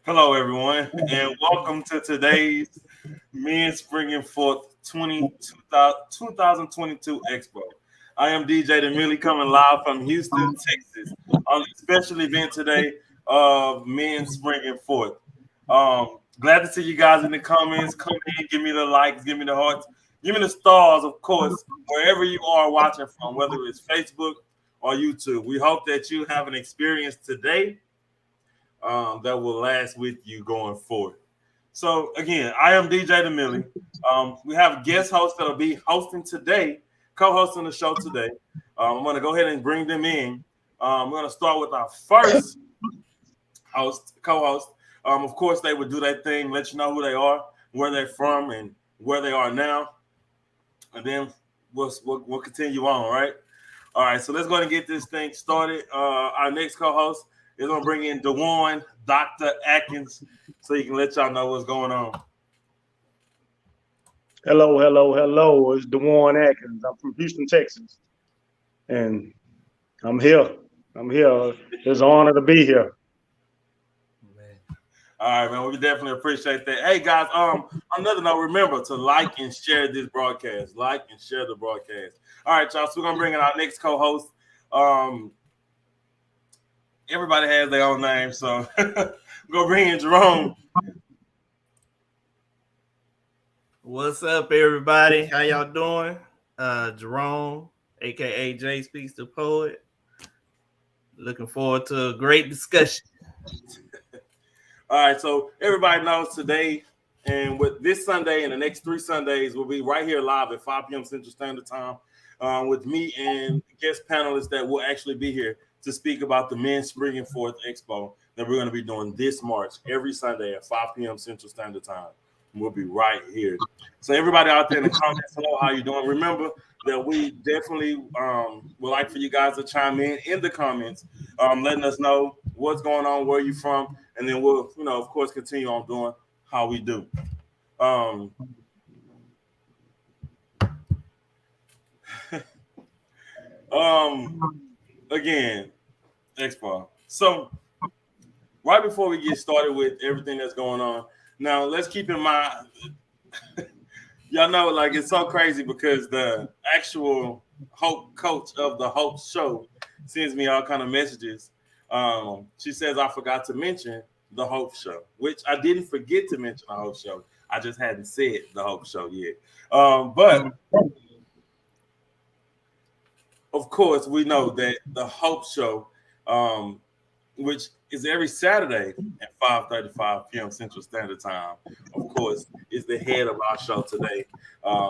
Hello, everyone, and welcome to today's Men Springin 2022 Expo. I am DJ da Milli coming live from Houston, Texas on a special event today of Men Springin 4th. Glad to see you guys in the comments. Come in, give me the likes, give me the hearts, give me the stars, of course, wherever you are watching from, whether it's Facebook or YouTube. We hope that you have an experience today that will last with you going forward. So again, I am DJ da Milli. We have a guest host that'll be hosting today, co-hosting the show today. I'm going to go ahead and bring them in. We're going to start with our first co-host. Of course, they would do their thing, let you know who they are, where they're from, and where they are now. And then we'll continue on, right? All right, so let's go and get this thing started. Our next co-host is going to bring in DeWan, Dr. Atkins, so he can let y'all know what's going on. Hello. It's DeWan Atkins. I'm from Houston, Texas. And I'm here. It's an honor to be here. All right, man. We definitely appreciate that. Hey, guys, another note, remember to like and share this broadcast. Like and share the broadcast. All right, y'all. So we're going to bring in our next co-host. Everybody has their own name, so we're going to bring in Jerome. What's up, everybody? How y'all doing? Jerome, a.k.a. Jspeaks the Poet. Looking forward to a great discussion. All right, so everybody knows today and with this Sunday and the next 3 Sundays, we'll be right here live at 5 p.m. Central Standard Time with me and guest panelists that will actually be here to speak about the Men Springin 4th Expo that we're going to be doing this March every Sunday at 5 p.m. Central Standard Time. We'll be right here. So everybody out there in the comments, hello, how you doing? Remember that we definitely would like for you guys to chime in the comments, letting us know what's going on, where you from, and then we'll, of course, continue on doing how we do. Again, Expo. So right before we get started with everything that's going on, now let's keep in mind, y'all know, like, it's so crazy because the actual Hope coach of the Hope show sends me all kind of messages. She says I forgot to mention the Hope show, which I didn't forget to mention the Hope show. I just hadn't said the Hope show yet. But of course, we know that the Hope show, which is every Saturday at 5:35 p.m. Central Standard Time, of course, is the head of our show today,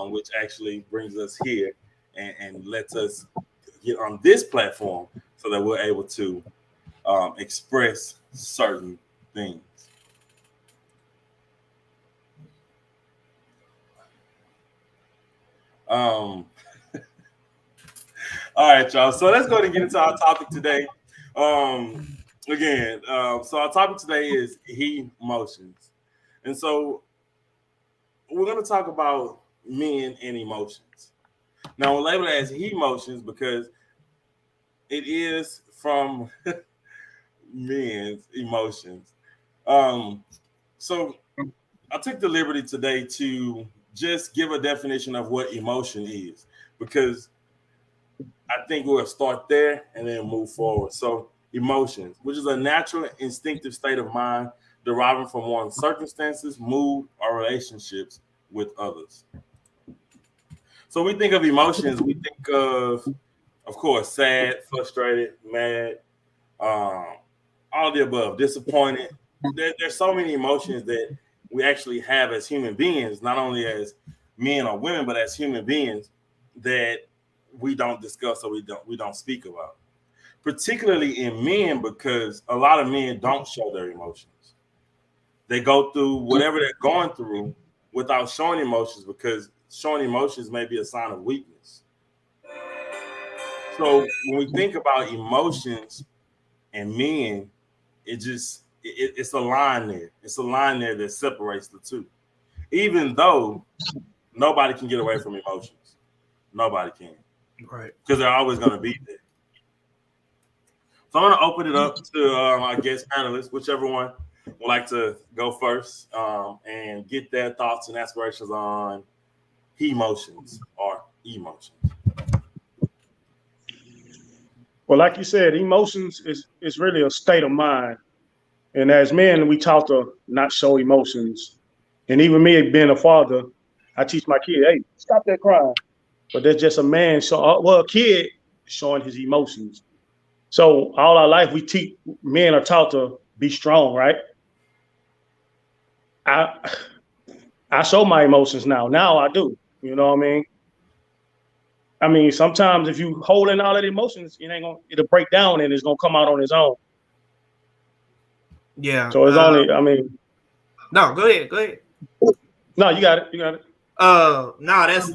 which actually brings us here and lets us get on this platform so that we're able to express certain things. All right, y'all. So let's go ahead and get into our topic today. So our topic today is emotions. And so we're going to talk about men and emotions. Now, we'll label it as emotions because it is from men's emotions. So I took the liberty today to just give a definition of what emotion is, because I think we'll start there and then move forward. So emotions, which is a natural instinctive state of mind deriving from one's circumstances, mood, or relationships with others. So we think of emotions, we think of course, sad, frustrated, mad, all the above, disappointed. There's so many emotions that we actually have as human beings, not only as men or women, but as human beings that we don't discuss or we don't speak about, particularly in men, because a lot of men don't show their emotions. They go through whatever they're going through without showing emotions, because showing emotions may be a sign of weakness. So when we think about emotions and men, it's a line there. It's a line there that separates the two. Even though nobody can get away from emotions. Nobody can. Right. Because they're always going to be there. So I'm going to open it up to our guest panelists, whichever one would like to go first and get their thoughts and aspirations on emotions or emotions. Well, like you said, emotions is really a state of mind. And as men, we taught to not show emotions. And even me being a father, I teach my kid, hey, stop that crying. But that's just a man, a kid showing his emotions. So all our life, men are taught to be strong, right? I show my emotions now. Now I do. You know what I mean? I mean, sometimes if you hold in all that emotions, it'll break down and it's gonna come out on its own. Yeah. So it's only, no, go ahead. No, you got it. No,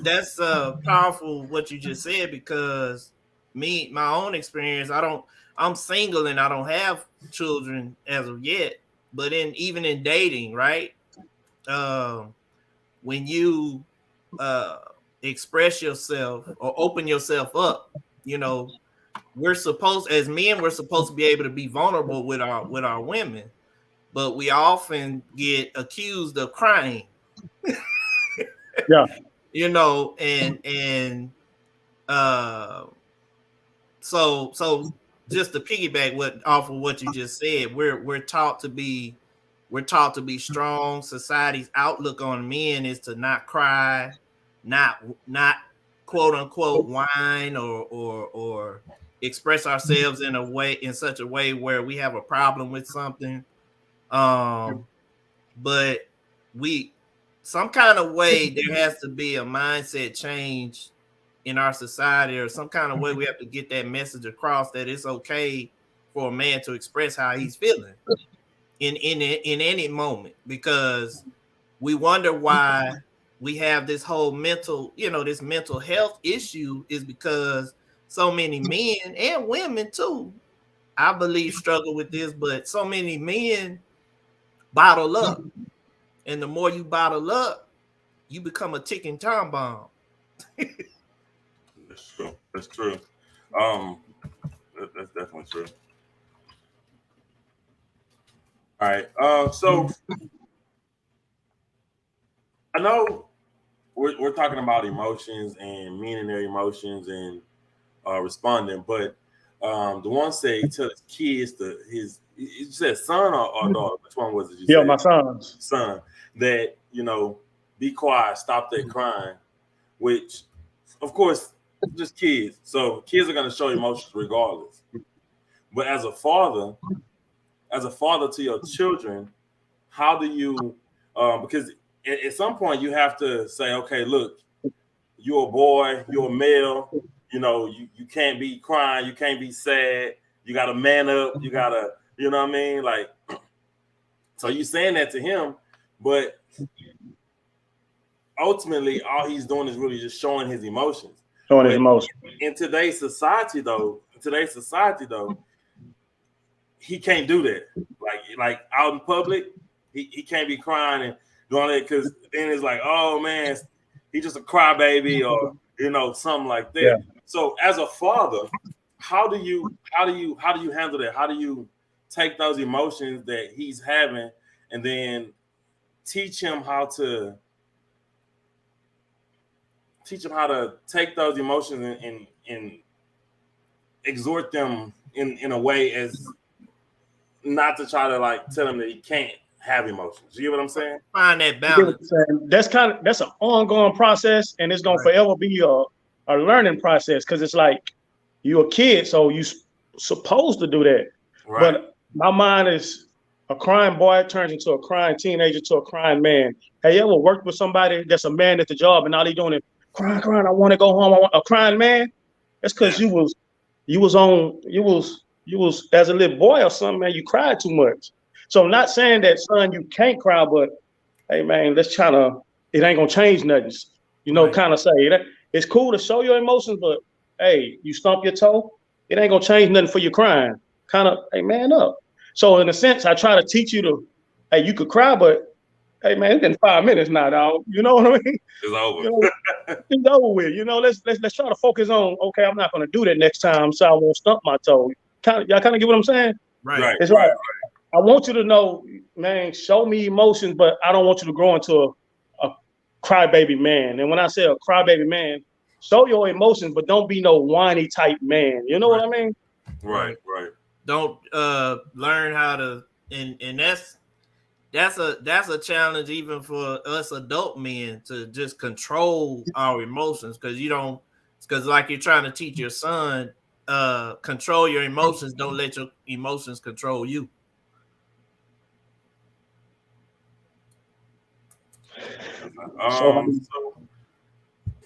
that's powerful what you just said, because my own experience, I'm single and I don't have children as of yet, but even in dating, right? When you express yourself or open yourself up, we're supposed to be able to be vulnerable with our women, but we often get accused of crying. Yeah. So just to piggyback off of what you just said, we're taught to be strong. Society's outlook on men is to not cry, not quote unquote whine or express ourselves in such a way where we have a problem with something. But some kind of way there has to be a mindset change in our society, or some kind of way we have to get that message across that it's okay for a man to express how he's feeling in any moment, because we wonder why we have this whole mental health issue is because so many men and women too, I believe, struggle with this, but so many men bottle up. And the more you bottle up, you become a ticking time bomb. That's true. That's definitely true. All right. So I know we're talking about emotions and meaning their emotions and responding, but the one said he tell his kids you said son or daughter? Which one was it? You said my sons. Son, that be quiet, stop that crying. Which, of course, just kids. So kids are gonna show emotions regardless. But as a father to your children, how do you? Because at some point you have to say, okay, look, you're a boy, you're a male. You can't be crying, you can't be sad. You got to man up. You got to, you know what I mean? Like, so you saying that to him, but ultimately all he's doing is really just showing his emotions. In today's society, though, he can't do that. Like out in public, he can't be crying and doing that, because then it's like, oh man, he's just a crybaby or something like that. Yeah. So as a father, how do you handle that? How do you take those emotions that he's having and then teach him how to take those emotions and exhort them in a way as not to try to tell him that he can't have emotions. You get what I'm saying? Find that balance. That's an ongoing process, and it's gonna forever be a learning process, because it's like you're a kid, so you supposed to do that. Right. But my mind is, a crying boy turns into a crying teenager to a crying man. Have you ever worked with somebody that's a man at the job and all he doing is crying, I want to go home, a crying man? That's because you was as a little boy or something, man, you cried too much. So I'm not saying that, son, you can't cry, but hey man, it ain't gonna change nothing. Right. Kind of say that it's cool to show your emotions, but hey, you stump your toe, it ain't gonna change nothing for you crying. Kind of, hey, man up. So in a sense, I try to teach you to, hey, you could cry, but hey man, it's been 5 minutes now, dog. You know what I mean? It's over. It's over with. Let's try to focus on, okay, I'm not gonna do that next time, so I won't stump my toe. Y'all kind of get what I'm saying? Right. It's right. I want you to know, man, show me emotions, but I don't want you to grow into a crybaby man. And when I say a crybaby man, show your emotions, but don't be no whiny type man. You know what I mean? Right. Don't learn how to, and that's a challenge even for us adult men to just control our emotions, because like you're trying to teach your son, control your emotions. Don't let your emotions control you. So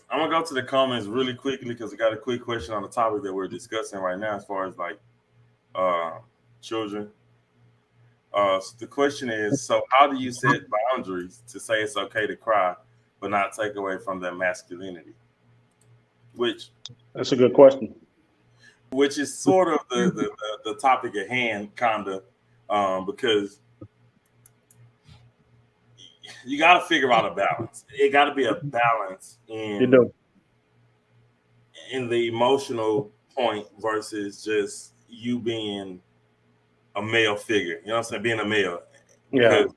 I'm gonna go to the comments really quickly because I got a quick question on the topic that we're discussing right now, as far as like children. So the question is: so how do you set boundaries to say it's okay to cry, but not take away from their masculinity? That's a good question. Which is sort of the topic at hand, kind of, because you got to figure out a balance. It got to be a balance in the emotional point versus just you being a male figure. You know what I'm saying? Being a male. Yeah. Because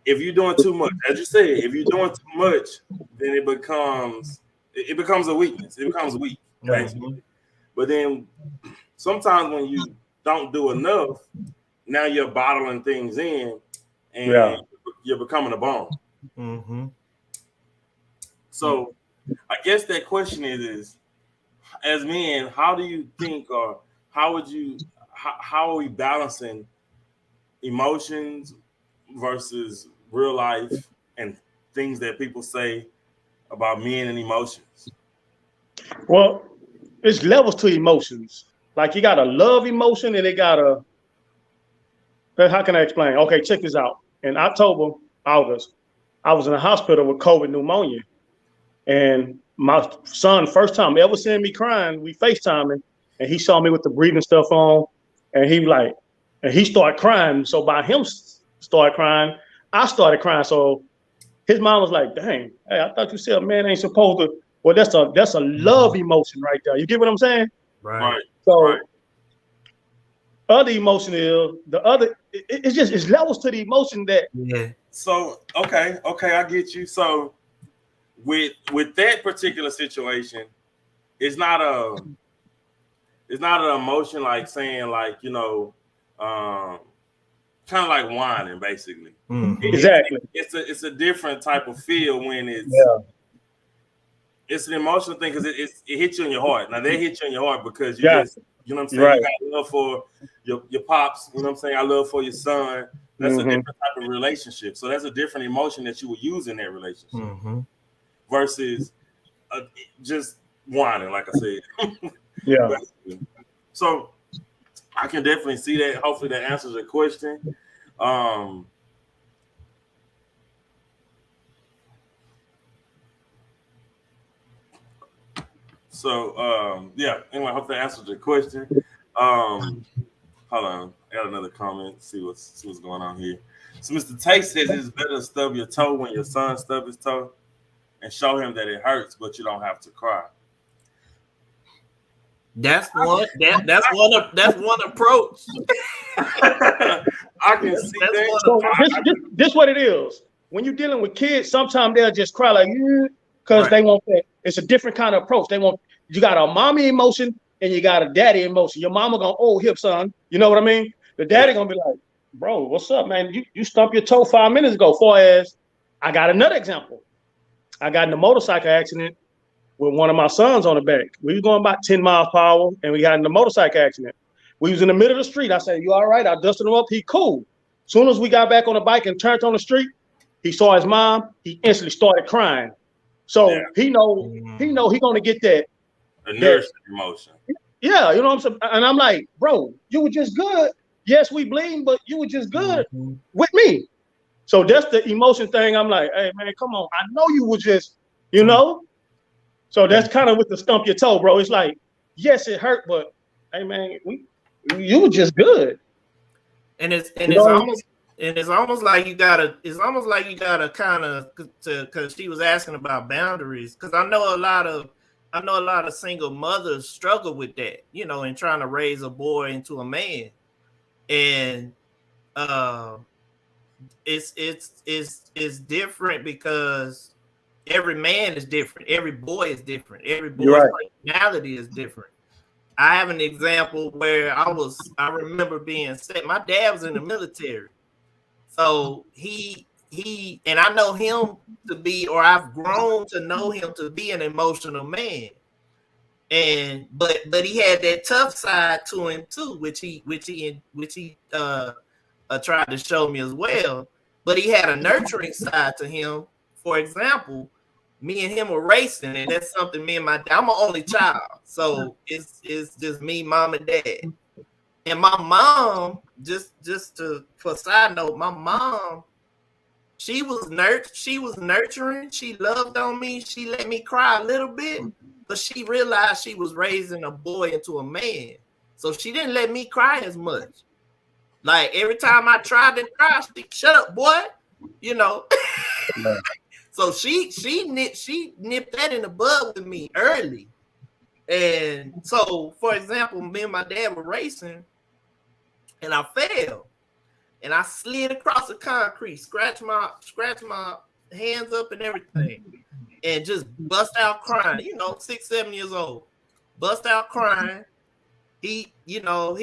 if you're doing too much, as you said, if you're doing too much, then it becomes a weakness. It becomes weak, basically. But then sometimes when you don't do enough, now you're bottling things in, and you're becoming a bone. So I guess that question is, as men, how do you think, or how are we balancing emotions versus real life and things that people say about men and emotions? Well, it's levels to emotions. Like you got a love emotion and how can I explain? Okay, check this out. In October, August, I was in the hospital with COVID pneumonia. And my son, first time ever seeing me crying, we FaceTiming, and he saw me with the breathing stuff on, and he started crying. So by him start crying, I started crying. So his mom was like, "Dang, hey, I thought you said a man ain't supposed to." Well, that's a love emotion right there. You get what I'm saying? Right. So other emotion is it's levels to the emotion that. Yeah. So okay, I get you. So with that particular situation, it's not an emotion like saying, like, you know, kind of like whining, basically. Exactly. It's a different type of feel when it's an emotional thing, because it hits you in your heart. Now they hit you in your heart because you just, you know what I'm saying, you got love for your pops, you know what I'm saying, I love for your son. That's a different type of relationship. So that's a different emotion that you would use in that relationship versus just whining, like I said. So I can definitely see that. Hopefully that answers your question. Anyway, I hope that answers your question. Hold on, I got another comment. See what's going on here. So Mr. Tate says it's better to stub your toe when your son stubs his toe and show him that it hurts, but you don't have to cry. That's one approach. I can see that. So this what it is. When you're dealing with kids, sometimes they'll just cry like, because they want that. It's a different kind of approach. You got a mommy emotion and you got a daddy emotion. Your mama gonna, oh, hip son. You know what I mean? The daddy gonna be like, bro, what's up, man? You stumped your toe 5 minutes ago. Far as I got another example. I got in a motorcycle accident with one of my sons on the back. We was going about 10 miles per hour, and we got in a motorcycle accident. We was in the middle of the street. I said, "You all right?" I dusted him up. He cool. Soon as we got back on the bike and turned on the street, he saw his mom. He instantly started crying. So he know he gonna get that nourishing emotion. Yeah, you know what I'm saying? And I'm like, bro, you were just good. Yes, we bleeding, but you were just good with me. So that's the emotion thing. I'm like, hey, man, come on. I know you were just, you know? So that's kind of with the stump your toe, bro. It's like, yes, it hurt, but hey, man, you were just good. And it's almost like you gotta kind of, because she was asking about boundaries. Because I know a lot of single mothers struggle with that, you know, in trying to raise a boy into a man. And it's different because every man is different, every boy is different, every boy's personality is different. I have an example where I remember being sick. My dad was in the military, so he and I know him to be, or I've grown to know him to be, an emotional man. And but he had that tough side to him too, which he tried to show me as well. But he had a nurturing side to him. For example, me and him were racing, and that's something me and I'm an only child, so it's just me, mom, and dad. And my mom, just for side note, my mom, she was nurturing. She loved on me. She let me cry a little bit, but she realized she was raising a boy into a man, so she didn't let me cry as much. Like every time I tried to cry, she shut up, boy, you know. So she nipped that in the bud with me early. And so, for example, me and my dad were racing, and I fell, and I slid across the concrete, scratched my hands up and everything, and just bust out crying. 6, 7 years old, bust out crying. He tried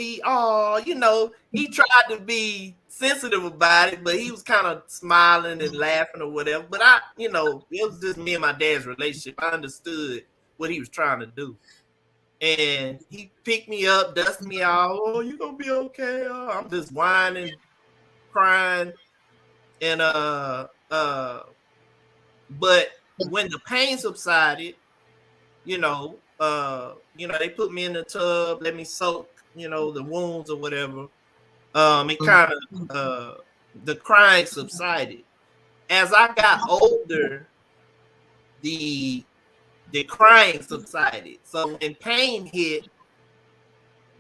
to be sensitive about it, but he was kind of smiling and laughing or whatever. But it was just me and my dad's relationship. I understood what he was trying to do. And he picked me up, dusted me off. Oh, you gonna be okay? I'm just whining, crying. And but when the pain subsided, they put me in the tub, let me soak, the wounds or whatever. It kind of the crying subsided. As I got older, the crying subsided. So when pain hit,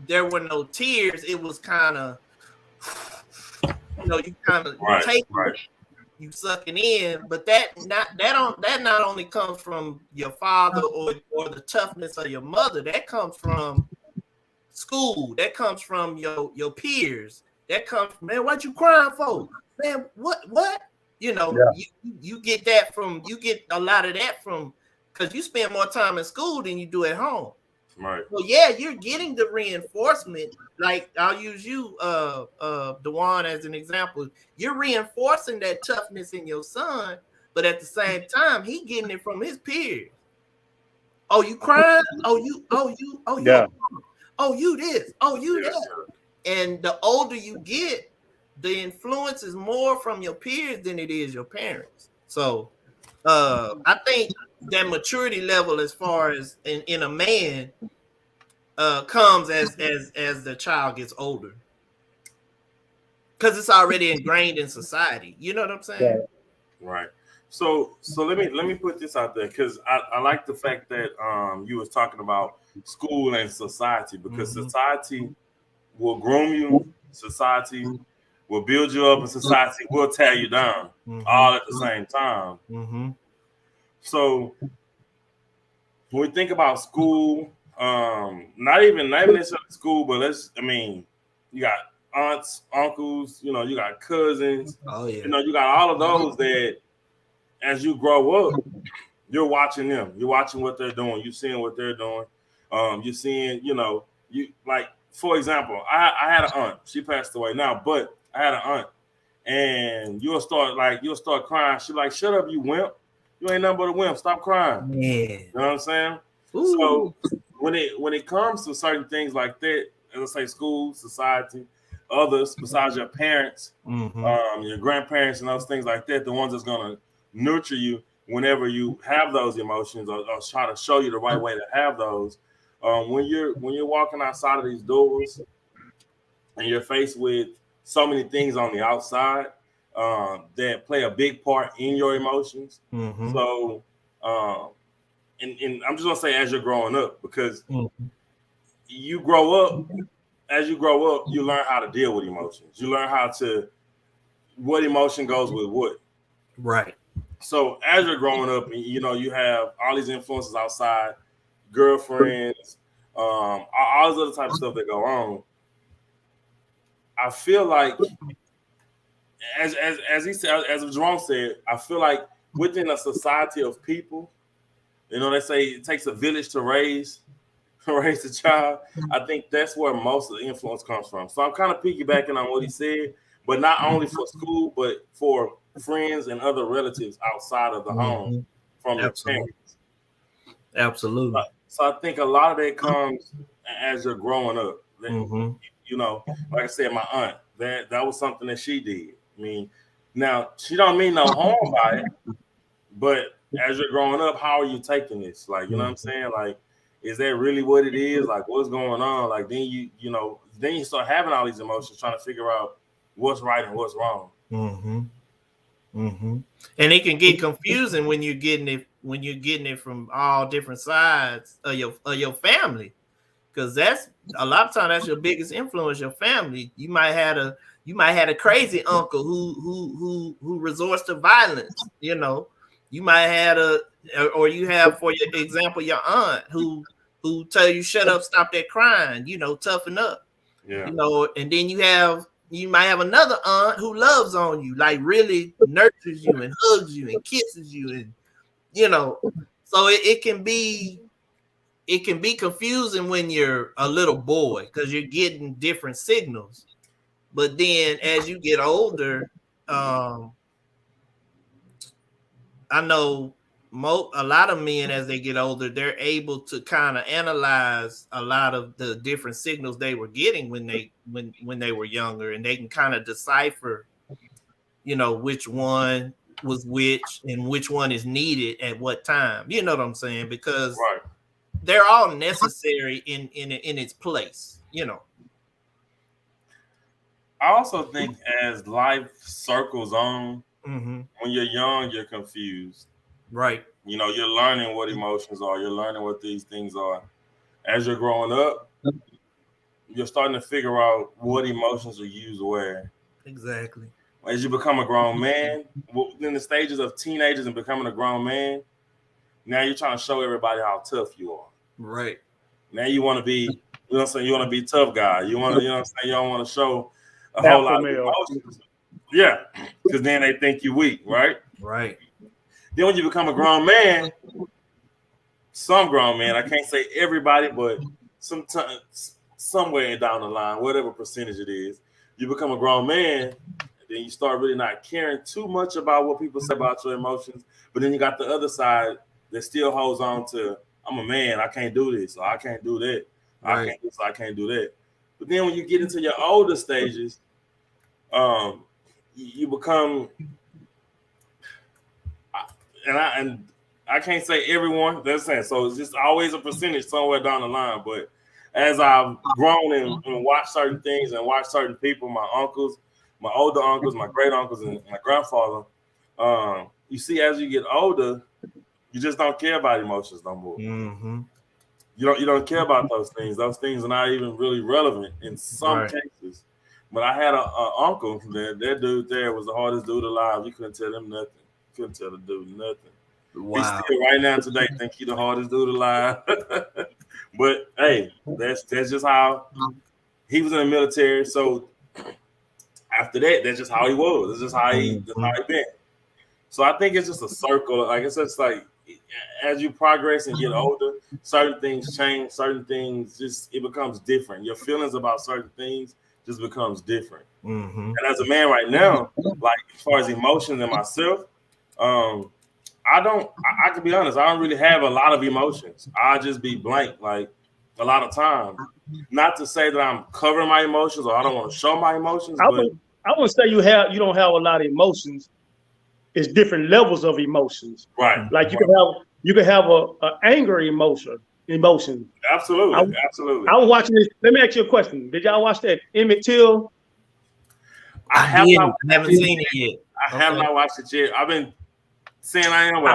there were no tears. It was kind of, you kind of take it, you sucking in, but that not only comes from your father or the toughness of your mother. That comes from school. That comes from your peers. That comes from, man, what you crying for? Man, what? You get that from, you get a lot of that from, because you spend more time in school than you do at home. Right. Well, yeah, you're getting the reinforcement. Like, I'll use you, Dewan, as an example. You're reinforcing that toughness in your son, but at the same time, he getting it from his peers. Oh, you crying? You this. Oh, you that. And the older you get, the influence is more from your peers than it is your parents. So I think that maturity level, as far as in a man, comes as the child gets older, because it's already ingrained in society. You know what I'm saying? Right. So let me put this out there, because I like the fact that you was talking about school and society, because society will groom you, society will build you up, and society will tear you down, all at the same time. So when we think about school, not even necessarily school, but you got aunts, uncles, you got cousins. Oh yeah. You got all of those that, as you grow up, you're watching them. You're watching what they're doing. You're seeing what they're doing. You're seeing, you like, for example, I had an aunt. She passed away now, but I had an aunt, and you'll start crying. She's like, "Shut up, you wimp! You ain't nothing but a wimp. Stop crying." Yeah. You know what I'm saying? Ooh. So when it comes to certain things like that, as I say, school, society, others besides your parents, your grandparents, and those things like that, the ones that's gonna nurture you whenever you have those emotions, or try to show you the right way to have those. When you're walking outside of these doors, and you're faced with so many things on the outside that play a big part in your emotions. So, and I'm just gonna say, as you're growing up, because you grow up. As you grow up, you learn how to deal with emotions. You learn what emotion goes with what. Right. So as you're growing up, and you have all these influences outside, girlfriends, all this other type of stuff that go on. I feel like, as he said, as Jerome said, I feel like within a society of people, you know, they say it takes a village to raise a child. I think that's where most of the influence comes from. So I'm kind of piggybacking on what he said, but not only for school, but for friends and other relatives outside of the home from your parents. Absolutely. So I think a lot of that comes as you're growing up. You know, like I said, my aunt, that was something that she did. I mean, now she don't mean no harm by it, but as you're growing up, how are you taking this? Like, you know what I'm saying? Like, is that really what it is? Like, what's going on? Like, then you start having all these emotions, trying to figure out what's right and what's wrong. And it can get confusing when you're getting it from all different sides of your family, because that's a lot of times that's your biggest influence. Your family. You might have a crazy uncle who resorts to violence. You know, you might have or you have, for your example, your aunt who tell you shut up, stop that crying. You know, toughen up. Yeah. You know, and then you might have another aunt who loves on you, like really nurtures you and hugs you and kisses you, and you know, so it can be confusing when you're a little boy because you're getting different signals. But then as you get older, I know a lot of men, as they get older, they're able to kind of analyze a lot of the different signals they were getting when they were younger, and they can kind of decipher, you know, which one was which and which one is needed at what time. You know what I'm saying? Because they're all necessary in its place, you know. I also think as life circles on, when you're young, you're confused. Right. You know, you're learning what emotions are. You're learning what these things are. As you're growing up, you're starting to figure out what emotions are used where. Exactly. As you become a grown man, in the stages of teenagers and becoming a grown man, now you're trying to show everybody how tough you are. Right. Now you want to be, you know what I'm saying, you want to be a tough guy. You want to, you know what I'm saying, you don't want to show a whole lot of emotions. Yeah, because then they think you're weak, right? Right. Then when you become a grown man, some grown men, I can't say everybody, but sometimes, somewhere down the line, whatever percentage it is, you become a grown man, and then you start really not caring too much about what people say about your emotions. But then you got the other side that still holds on to, I'm a man, I can't do this, or I can't do that. Right. I can't do this, I can't do that. But then when you get into your older stages, you become, and I can't say everyone, that's saying, so it's just always a percentage somewhere down the line. But as I've grown and watched certain things and watched certain people, my uncles, my older uncles, my great uncles, and my grandfather, you see, as you get older, you just don't care about emotions no more. You don't care about those things. Those things are not even really relevant in some cases. But I had an uncle, that dude there was the hardest dude alive. You couldn't tell him nothing. Couldn't tell the dude nothing. Wow. He's still right now today think he's the hardest dude alive. But hey, that's just how he was in the military. So after that, that's just how he was. That's just how he been. So I think it's just a circle. Like it's just like as you progress and get older, certain things change. Certain things it becomes different. Your feelings about certain things just becomes different. And as a man right now, like as far as emotions and myself, I can be honest, I don't really have a lot of emotions. I just be blank like a lot of times. Not to say that I'm covering my emotions or I don't want to show my emotions. I wouldn't say you don't have a lot of emotions. It's different levels of emotions. Right. Like you can have a anger emotion. Absolutely. I was watching this. Let me ask you a question. Did y'all watch that Emmett Till? I haven't seen it yet. I have not watched it yet. I've been saying I am.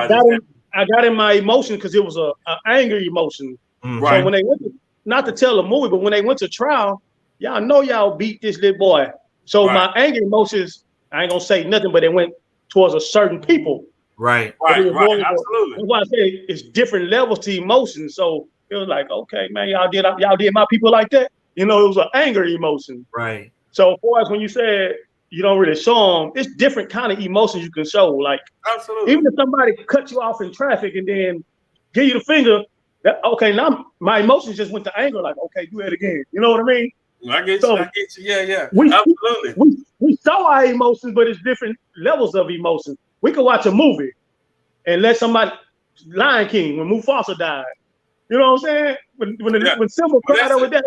I got in my emotion because it was an anger emotion. Right. So when they went not to tell the movie, but when they went to trial, y'all know y'all beat this little boy. So my anger emotions, I ain't gonna say nothing, but it went towards a certain people. Right. Absolutely. That's why I say it's different levels to emotions. So it was like, okay, man, y'all did my people like that. You know, it was an anger emotion. Right. So for us, when you said you don't really show them, it's different kind of emotions you can show. Like, Absolutely. even if somebody cuts you off in traffic and then give you the finger, that okay, now my emotions just went to anger. Like, okay, do it again. You know what I mean? I get So you. Yeah. we, Absolutely. we show our emotions, but it's different levels of emotions. We could watch a movie and let somebody, Lion King, when Mufasa died. You know what I'm saying? When Simba cried over that.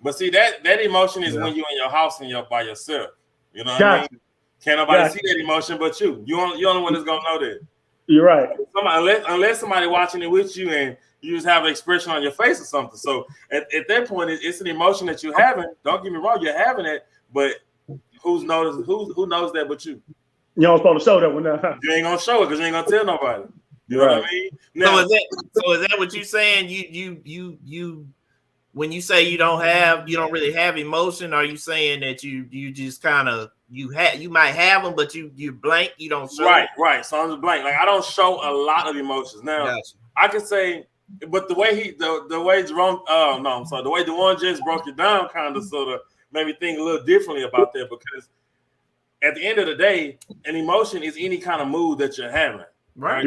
But see, that emotion is when you're in your house and you're by yourself. You know what I mean? Can't nobody see that emotion but you. You're the only one that's gonna know that. You're right. Unless somebody watching it with you and you just have an expression on your face or something. So at that point, it's an emotion that you're having. Don't get me wrong, you're having it, but who knows that but you? You don't supposed to show that one now. You ain't gonna show it because you ain't gonna tell nobody. You know what I mean? Now, so is that what you're saying? You when you say you don't really have emotion, are you saying that you just kind of you might have them, but you blank, you don't show? Right. So I'm just blank. Like I don't show a lot of emotions. Now I can say, but the way Jerome, the way DeJuan just broke it down, kind of sort of made me think a little differently about that, because at the end of the day, an emotion is any kind of mood that you're having. Right.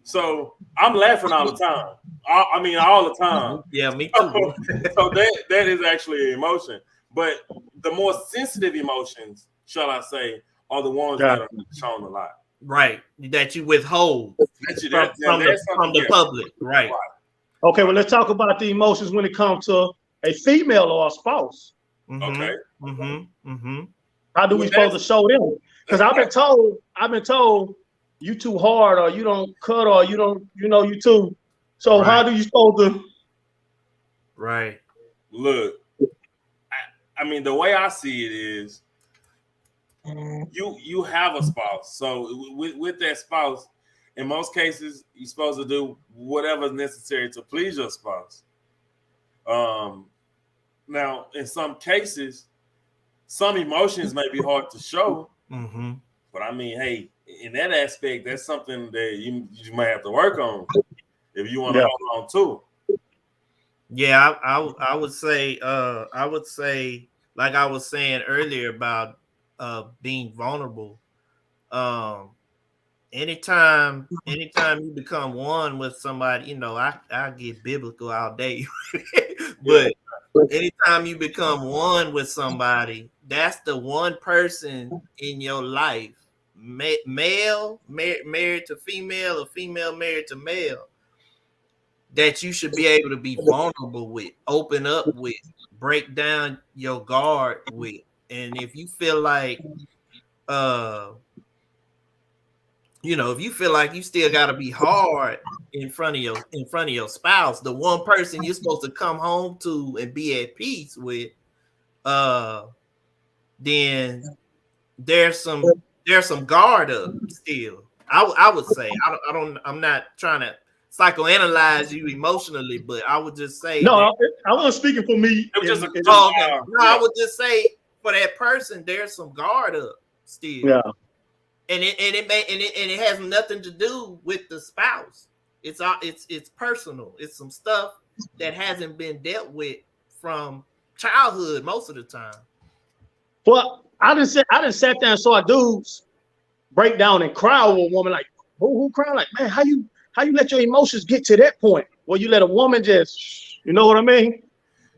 So I'm laughing all the time. I mean, all the time. Yeah, me too. So that is actually an emotion. But the more sensitive emotions, shall I say, are the ones that are shown a lot. Right. That you withhold from the public. Right. Okay, well, let's talk about the emotions when it comes to a female or a spouse. Okay. How do we supposed to show them? Because I've been told you too hard, or you don't cut, or you don't, you too. So how do you supposed to? Right. Look, I mean, the way I see it is, you have a spouse. So with that spouse, in most cases, you're supposed to do whatever's necessary to please your spouse. Now, in some cases, some emotions may be hard to show, but I mean, hey, in that aspect, that's something that you might have to work on if you want to hold on to. Yeah, I would say like I was saying earlier about being vulnerable. Anytime you become one with somebody, I get biblical all day, but anytime you become one with somebody, that's the one person in your life, male married to female or female married to male, that you should be able to be vulnerable with, open up with, break down your guard with. And if you feel like if you feel like you still got to be hard in front of your spouse, the one person you're supposed to come home to and be at peace with, then there's some guard up still. I would say I'm not trying to psychoanalyze you emotionally, but I would just say I wasn't speaking for me. I would just say for that person, there's some guard up still. Yeah. And it has nothing to do with the spouse. It's personal. It's some stuff that hasn't been dealt with from childhood most of the time. Well, I didn't sat there and saw dudes break down and cry over a woman. Like, who cry? Like, man, how you let your emotions get to that point? Well, you let a woman just, you know what I mean?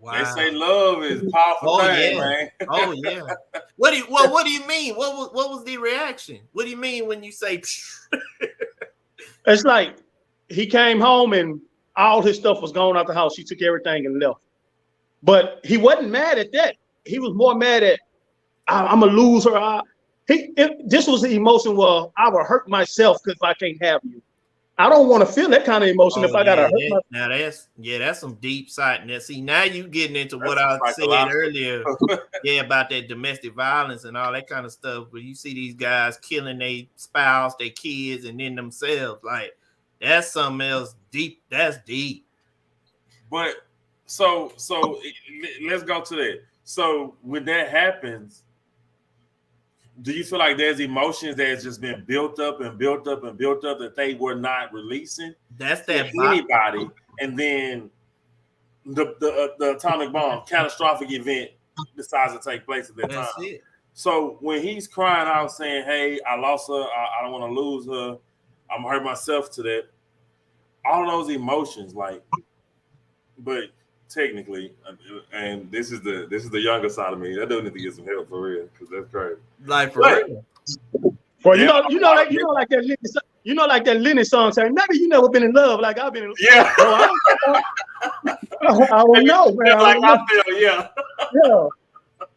Wow. They say love is a powerful thing, man. Oh yeah. What do you mean? What was the reaction? What do you mean when you say? It's like he came home and all his stuff was gone out the house. She took everything and left. But he wasn't mad at that. He was more mad at I'm gonna lose her. This was the emotion where I would hurt myself because I can't have you. I don't want to feel that kind of emotion if I gotta hurt myself. Now that's some deep side. Now see, now you getting into what I said earlier, about that domestic violence and all that kind of stuff. Where you see these guys killing their spouse, their kids, and then themselves. Like that's something else deep. That's deep. But so let's go to that. So when that happens, do you feel like there's emotions that has just been built up that they were not releasing? That's that anybody, and then the atomic bomb, catastrophic event decides to take place at that That's time. it. So when he's crying out saying, "Hey, I lost her. I don't want to lose her. I'm hurt myself to that." All those emotions, like, but technically, and this is the younger side of me. I do need to get some help for real because that's crazy. Like for real. Well, you know, like that Lenny song saying, "Maybe you never been in love like I've been in love." Yeah. Bro, I don't know, man. I feel, yeah. Yeah.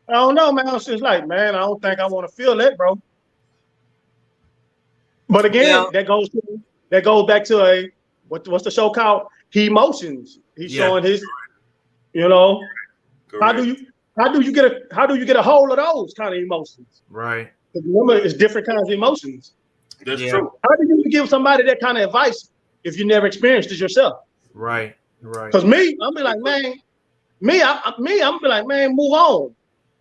I don't know, man. It's just like, man, I don't think I want to feel that, bro. But again, that goes back to what's the show called? Emotions. He's showing his, you know, Correct. how do you get a hold of those kind of emotions? Right. Remember, it's different kinds of emotions. That's true. How do you give somebody that kind of advice if you never experienced it yourself? Right. Right. Because me, I'm be like, man, I'm be like, man, move on.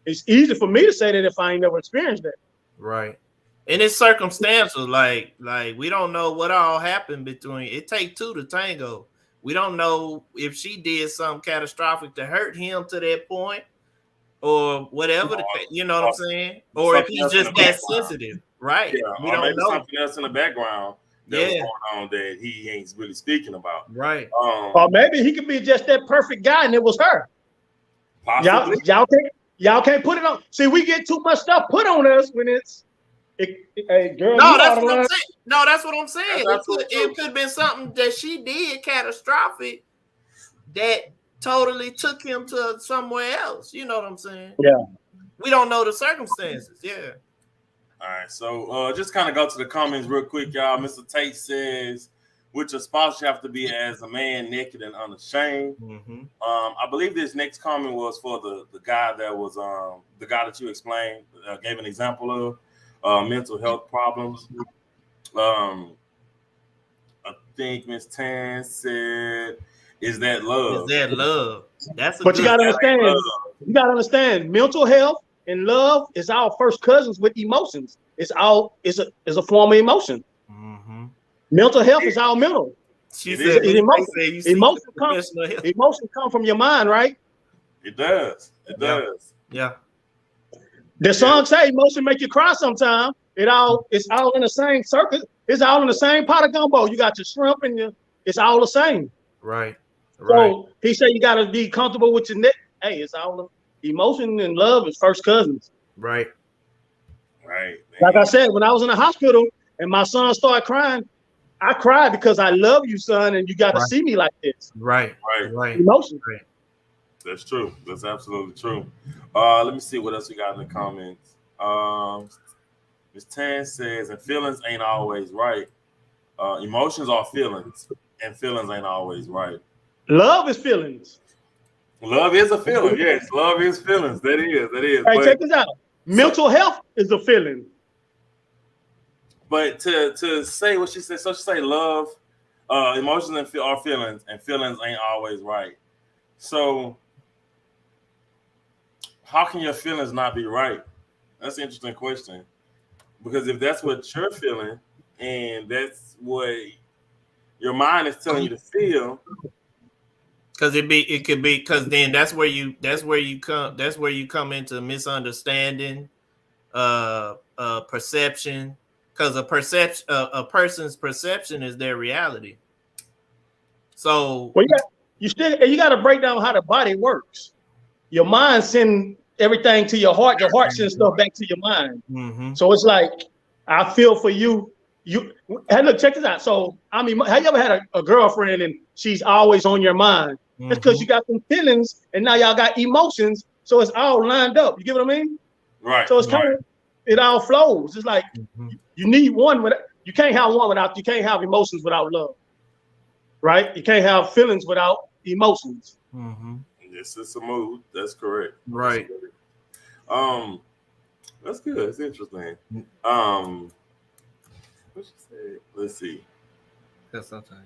It's easy for me to say that if I ain't never experienced that. Right. And it's circumstantial. Like we don't know what all happened between. It takes two to tango. We don't know if she did something catastrophic to hurt him to that point, or whatever. You know what I'm saying? Or if he's just that sensitive, right? Yeah. We or don't maybe know. something else in the background that was going on that he ain't really speaking about. Right. Or maybe he could be just that perfect guy, and it was her. Possibly. Y'all can't put it on. See, we get too much stuff put on us when it's. Hey, girl, no, that's what I'm saying. No, that's what I'm saying. It could have been something that she did catastrophic that totally took him to somewhere else. You know what I'm saying? Yeah. We don't know the circumstances. Yeah. All right. So just kind of go to the comments real quick, y'all. Mr. Tate says, with your spouse, you have to be as a man, naked and unashamed. Mm-hmm. I believe this next comment was for the guy that was the guy that you explained, gave an example of. Mental health problems. I think Miss Tan said, "Is that love? Is that love?" That's a but you gotta understand. You gotta understand. Mental health and love is our first cousins with emotions. It's a form of emotion. Mm-hmm. Mental health is our mental. She said, emotions come from your mind, right? It does. It does. Yeah. The song say emotion make you cry sometime. It's all in the same circuit. It's all in the same pot of gumbo. You got your shrimp and it's all the same. Right. So he said you gotta be comfortable with your neck. Hey, it's all emotion and love is first cousins. Right. Right. Man. Like I said, when I was in the hospital and my son started crying, I cried because I love you, son, and you got to see me like this. Right. Emotion. Right. That's true. That's absolutely true. Let me see what else we got in the comments. Ms. Tan says, and feelings ain't always right. Emotions are feelings, and feelings ain't always right. Love is feelings. Love is a feeling. Yes, love is feelings. That is. Hey, check this out. Mental health is a feeling. But to say what she said, so she say love, emotions are feelings, and feelings ain't always right. So how can your feelings not be right? That's an interesting question. Because if that's what you're feeling, and that's what your mind is telling you to feel, because it could be because then that's where you come into misunderstanding, perception. Because a person's perception is their reality. So you got to break down how the body works. Your mind sends everything to your heart. Your heart sends stuff back to your mind. Mm-hmm. So it's like I feel for you. Hey, look, check this out. So I mean, have you ever had a girlfriend and she's always on your mind? Mm-hmm. That's because you got some feelings and now y'all got emotions. So it's all lined up. You get what I mean? right? So it's kind of it all flows. It's like you need one you can't have one without you can't have emotions without love, right? You can't have feelings without emotions. Mm-hmm. This is a mood. That's correct. Right. That's good. It's interesting. What she said? Let's see. Because sometimes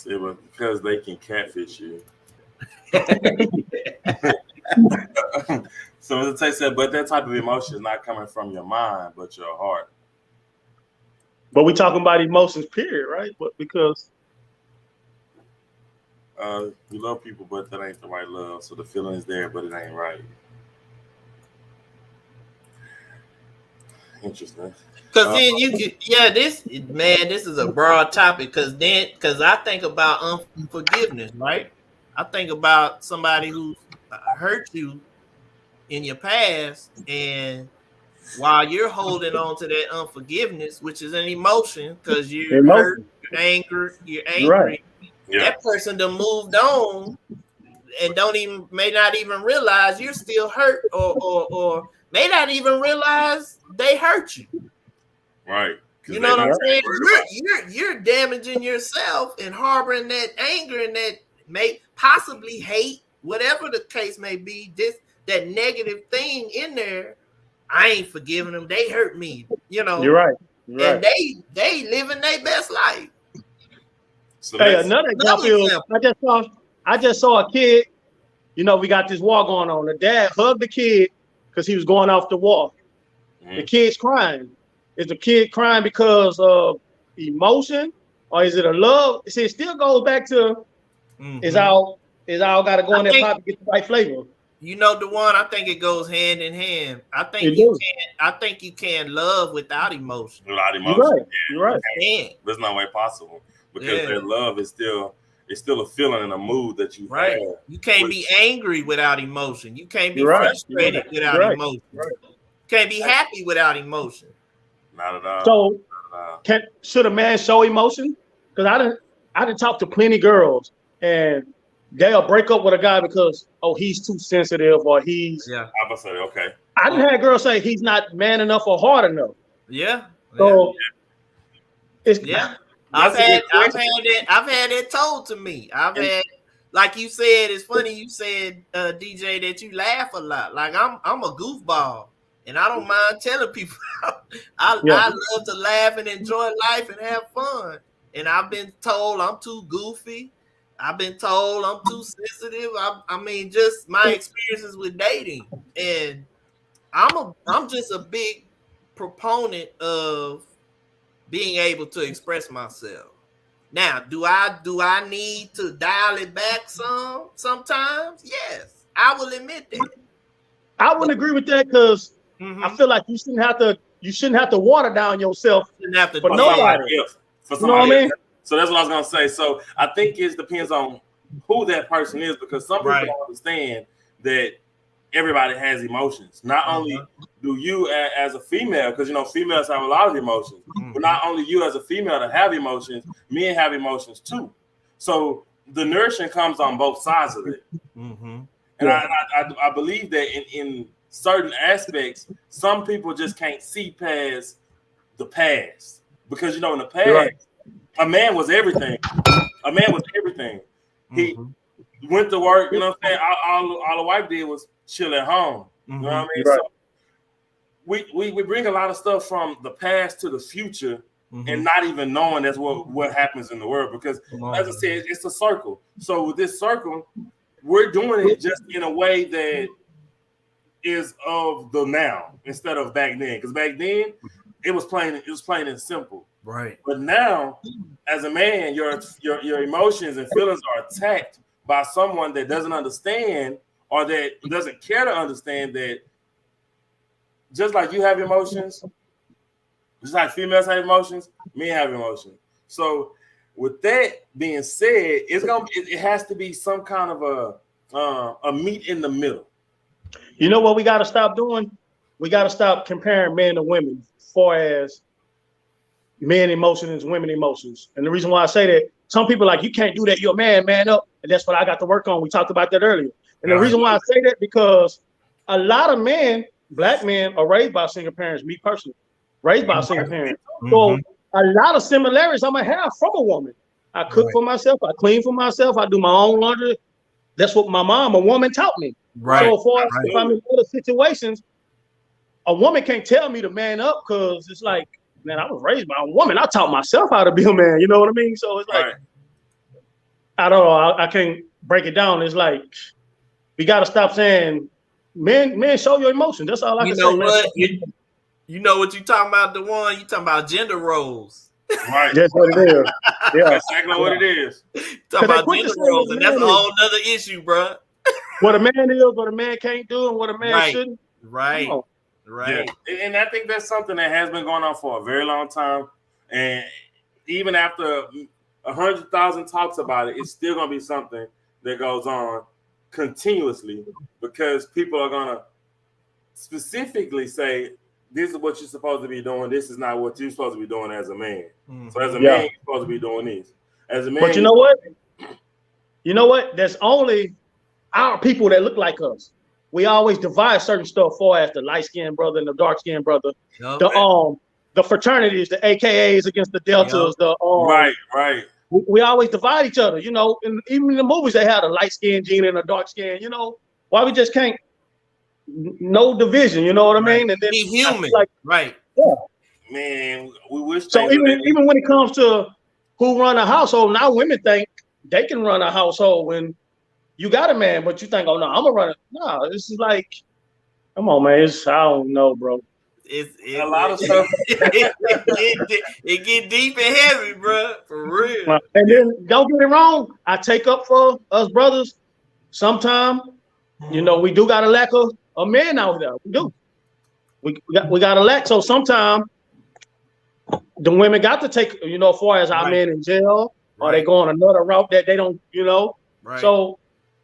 because they can catfish you. So as Tate said, but that type of emotion is not coming from your mind, but your heart. But we talking about emotions, period, right? But because You love people, but that ain't the right love. So the feeling is there, but it ain't right. Interesting. Because then you get, this is a broad topic. Because I think about unforgiveness, right? I think about somebody who hurt you in your past, and while you're holding on to that unforgiveness, which is an emotion, because you're hurt, you're angry, Right. That person done moved on and may not even realize you're still hurt, or may not even realize they hurt you. Right. You know what I'm saying? You're damaging yourself and harboring that anger and that may possibly hate, whatever the case may be, that negative thing in there. I ain't forgiving them. They hurt me. You know. You're right. And they living their best life. So hey, another example. I just saw a kid. You know, we got this war going on. The dad hugged the kid because he was going off the wall. Mm-hmm. The kid's crying. Is the kid crying because of emotion, or is it a love? See, it still goes back to is all got to go in their pocket to get the right flavor. You know, the one, I think it goes hand in hand. I think you can love without emotion. Without emotion, you're right. There's no way possible because their love is still a feeling and a mood that you have. You can't be angry without emotion. You can't be frustrated without emotion. Right. You can't be happy without emotion. Not at all. So, should a man show emotion? Because I didn't talk to plenty girls, and they'll break up with a guy because he's too sensitive, or he's I'm gonna say okay. I didn't have girls say he's not man enough or hard enough. Yeah. So I've had it told to me. I've had, like you said, it's funny you said, DJ, that you laugh a lot. Like I'm a goofball. And I don't mind telling people I love to laugh and enjoy life and have fun. And I've been told I'm too goofy. I've been told I'm too sensitive. I mean, just my experiences with dating. And I'm just a big proponent of being able to express myself. Now, do I need to dial it back sometimes? Yes, I will admit that. I wouldn't agree with that because I feel like you shouldn't have to water down yourself for nobody else. For somebody else. So that's what I was gonna say. So I think it depends on who that person is, because some people don't understand that everybody has emotions. Not only do you as a female, because you know females have a lot of emotions, but not only you as a female to have emotions, men have emotions too. So the nourishing comes on both sides of it. And I believe that in certain aspects, some people just can't see past the past, because you know in the past, a man was everything. A man was everything. He went to work. You know what I'm saying? All the wife did was chill at home. You know what I mean? So we bring a lot of stuff from the past to the future, and not even knowing that's what happens in the world. Because as I said, it's a circle. So with this circle, we're doing it just in a way that is of the now instead of back then. Because back then it was plain and simple. Right. But now, as a man, your emotions and feelings are attacked by someone that doesn't understand, or that doesn't care to understand that just like you have emotions, just like females have emotions, men have emotions. So with that being said, it has to be some kind of a meet in the middle. You know what we got to stop doing? We got to stop comparing men to women as far as men emotions, women emotions. And the reason why I say that, some people like, you can't do that. You're a man up. And that's what I got to work on. We talked about that earlier. And the reason why I say that, because a lot of men, black men, are raised by single parents. Me personally, raised by single parents. So a lot of similarities I'm going to have from a woman. I cook for myself. I clean for myself. I do my own laundry. That's what my mom, a woman, taught me. So if I'm in other situations, a woman can't tell me to man up, because it's like, man, I was raised by a woman. I taught myself how to be a man. You know what I mean? So it's like, I don't know. I can't break it down. It's like, we got to stop saying, men, show your emotions. That's all I can say. You know what you're talking about, the one, you talking about gender roles. Right. That's what it is. Yeah. That's exactly what it is. Talking about gender roles, and that's a whole nother issue, bro. What a man is, what a man can't do, and what a man shouldn't. Right. Yeah. And I think that's something that has been going on for a very long time. And even after 100,000 talks about it, it's still gonna be something that goes on continuously because people are gonna specifically say, this is what you're supposed to be doing. This is not what you're supposed to be doing as a man. Mm-hmm. So as a man, you're supposed to be doing this. As a man, but you know what? You know what? There's only our people that look like us. We always divide certain stuff for as the light-skinned brother and the dark-skinned brother. Yep. The fraternities, the AKAs against the deltas. Yep. Right. We always divide each other. You know, and even in the movies they have a light-skinned gene and a dark-skinned. You know, why we just can't? No division, you know what I mean? And then be human, right? Yeah, man. We wish. So even when it comes to who run a household, now women think they can run a household when you got a man, but you think, oh no, I'm gonna run it. No, this is like, come on, man. I don't know, bro. It's a lot of stuff. It get deep and heavy, bro, for real. And then don't get it wrong. I take up for us brothers. Sometimes, you know, we do got a lack of a man out there. We do. We got a lack. So sometimes the women got to take, you know, as far as our men in jail, or they go on another route that they don't, you know. Right. So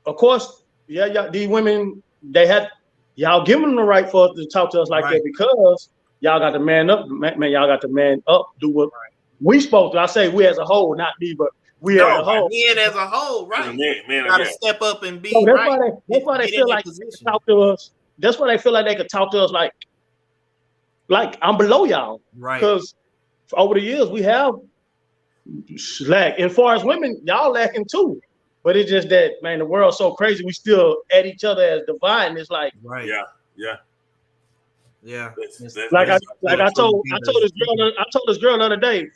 of course, these women, they had y'all give them the right for us to talk to us like that because y'all got to man up, man. Y'all got to man up, do what we supposed to. I say we as a whole, not me, but we as a whole. Men as a whole, right? Man, got to step up and be. So that's why they feel like they can talk to us. That's why they feel like they could talk to us like I'm below y'all, right? Because over the years we have lack. And as far as women, y'all lacking too. But it's just that, man, the world's so crazy. We still at each other as divine. It's like, yeah. I told this girl the other day.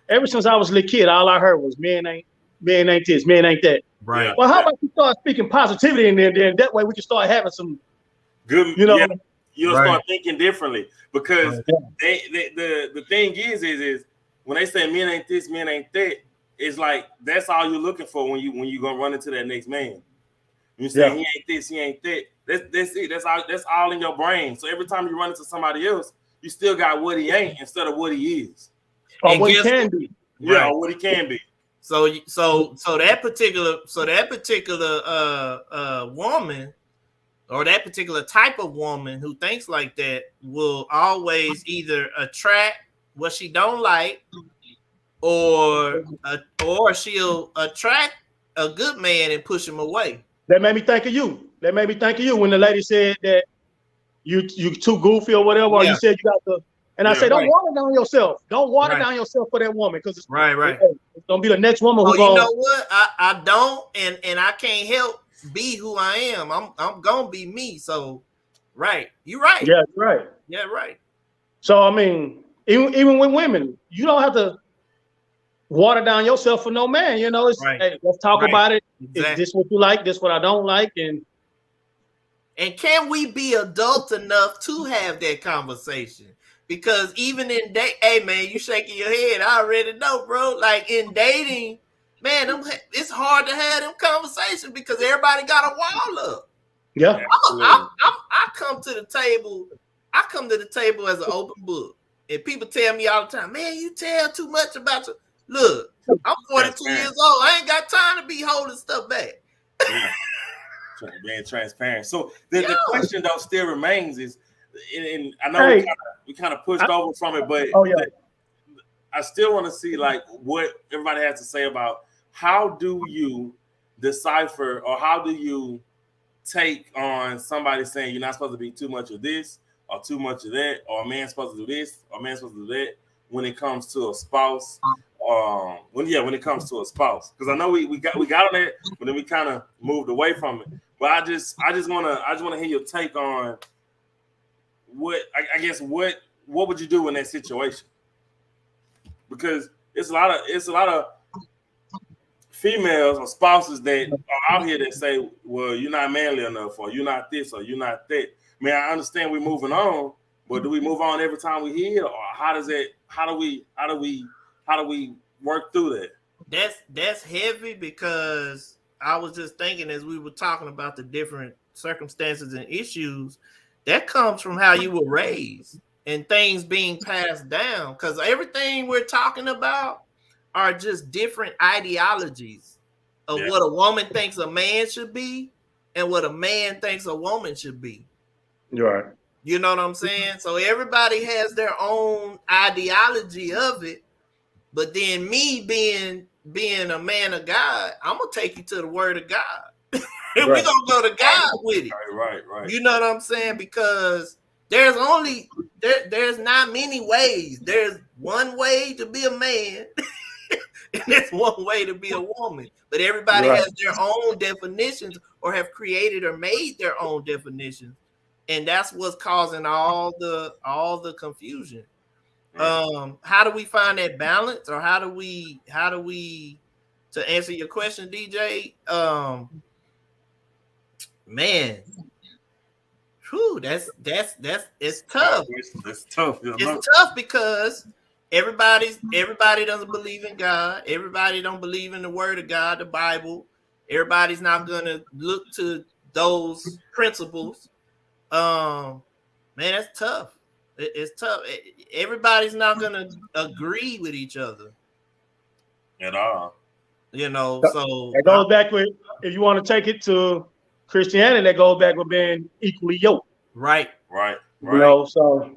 Ever since I was a little kid, all I heard was men ain't this, men ain't that. Right. Well, how about you start speaking positivity in there? Then that way we can start having some good. You know, you'll start thinking differently because the thing is when they say men ain't this, men ain't that. It's like that's all you're looking for when you gonna run into that next man. You say he ain't this, he ain't that. That's it. That's all in your brain. So every time you run into somebody else, you still got what he ain't instead of what he is. Or what he can be. Yeah, or what he can be. So that particular woman or that particular type of woman who thinks like that will always either attract what she don't like, or she'll attract a good man and push him away. That made me think of you. When the lady said that you too goofy or whatever, or you said you got the. And I say, don't water down yourself. Don't water down yourself for that woman because it's it's gonna be the next woman who's you know what? I don't, and I can't help be who I am. I'm gonna be me. So, you're right. Yeah, right. Yeah, right. So I mean, even with women, you don't have to water down yourself for no man. You know, it's hey, let's talk about it. Exactly. Is this what you like? This what I don't like, and can we be adult enough to have that conversation? Because even in hey man, you shaking your head. I already know, bro. Like in dating, man, it's hard to have them conversations because everybody got a wall up. Yeah, I come to the table. I come to the table as an open book, and people tell me all the time, "Man, you tell too much about you." Look, I'm 42 years old. I ain't got time to be holding stuff back. Being transparent. So the question though still remains is. And I know we kind of pushed over from it, but I still want to see like what everybody has to say about how do you decipher or how do you take on somebody saying you're not supposed to be too much of this or too much of that, or a man's supposed to do this or a man's supposed to do that when it comes to a spouse. When it comes to a spouse, because I know we got on it, but then we kind of moved away from it. But I just want to hear your take on. What would you do in that situation? Because it's a lot of females or spouses that are out here that say, well, you're not manly enough, or you're not this, or you're not that. Man, I understand we're moving on, but do we move on every time we hear, or how do we how do we work through that? That's heavy, because I was just thinking as we were talking about the different circumstances and issues that comes from how you were raised and things being passed down, because everything we're talking about are just different ideologies of what a woman thinks a man should be and what a man thinks a woman should be. Right. You know what I'm saying? So everybody has their own ideology of it. But then me being a man of God, I'm gonna take you to the word of God. And we're gonna go to God with it. Right. You know what I'm saying? Because there's not many ways. There's one way to be a man, and there's one way to be a woman. But everybody has their own definitions, or have created or made their own definitions. And that's what's causing all the confusion. How do we find that balance, or how do we to answer your question, DJ? Man, whew, it's tough. It's tough. It's tough because everybody doesn't believe in God. Everybody don't believe in the word of God, the Bible. Everybody's not gonna look to those principles. Man, that's tough. It's tough. Everybody's not gonna agree with each other at all. You know, so that goes back with, if you want to take it to Christianity, that goes back with being equally yoked. Right. You know, so